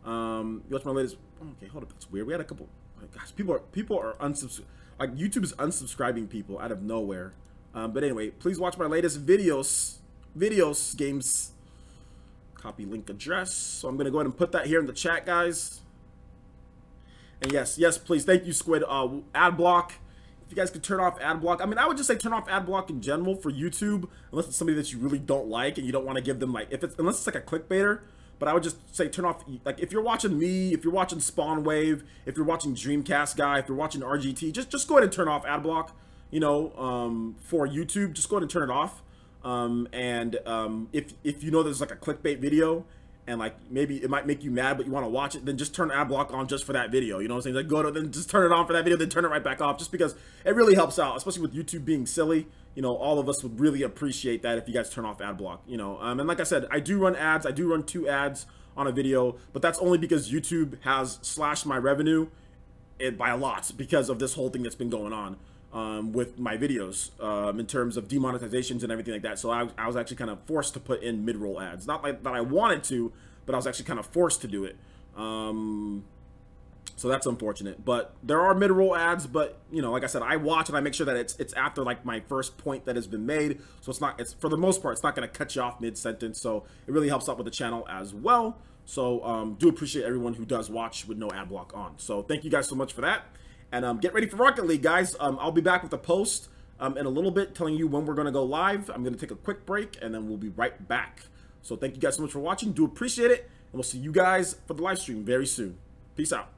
You watch my latest. Okay, hold up. That's weird. We had a couple. Gosh, people are unsubscribing. Like YouTube is unsubscribing people out of nowhere. But anyway, please watch my latest videos games. Copy link address. So I'm gonna go ahead and put that here in the chat, guys. And yes, please. Thank you, Squid. Ad block. If you guys could turn off ad block. I mean, I would just say turn off ad block in general for YouTube, unless it's somebody that you really don't like and you don't want to give them like unless it's like a clickbaiter. But I would just say turn off, like if you're watching me, if you're watching Spawn Wave, if you're watching Dreamcast Guy, if you're watching RGT, just go ahead and turn off ad block, you know, for YouTube. Just go ahead and turn it off. If you know there's like a clickbait video and like maybe it might make you mad but you want to watch it, then just turn ad block on just for that video. You know what I'm saying? Like then just turn it on for that video, then turn it right back off, just because it really helps out, especially with YouTube being silly. You know, all of us would really appreciate that if you guys turn off ad block, you know. And like I said, I do run ads. I do run 2 ads on a video, but that's only because YouTube has slashed my revenue by a lot because of this whole thing that's been going on with my videos in terms of demonetizations and everything like that. So I was actually kind of forced to put in mid-roll ads. Not like that I wanted to, but I was actually kind of forced to do it. So that's unfortunate, but there are mid-roll ads. But you know, like I said, I watch and I make sure that it's after like my first point that has been made. So it's for the most part, it's not going to cut you off mid-sentence. So it really helps out with the channel as well. So do appreciate everyone who does watch with no ad block on. So thank you guys so much for that. And get ready for Rocket League, guys. I'll be back with a post in a little bit telling you when we're going to go live. I'm going to take a quick break, and then we'll be right back. So thank you guys so much for watching. Do appreciate it, and we'll see you guys for the live stream very soon. Peace out.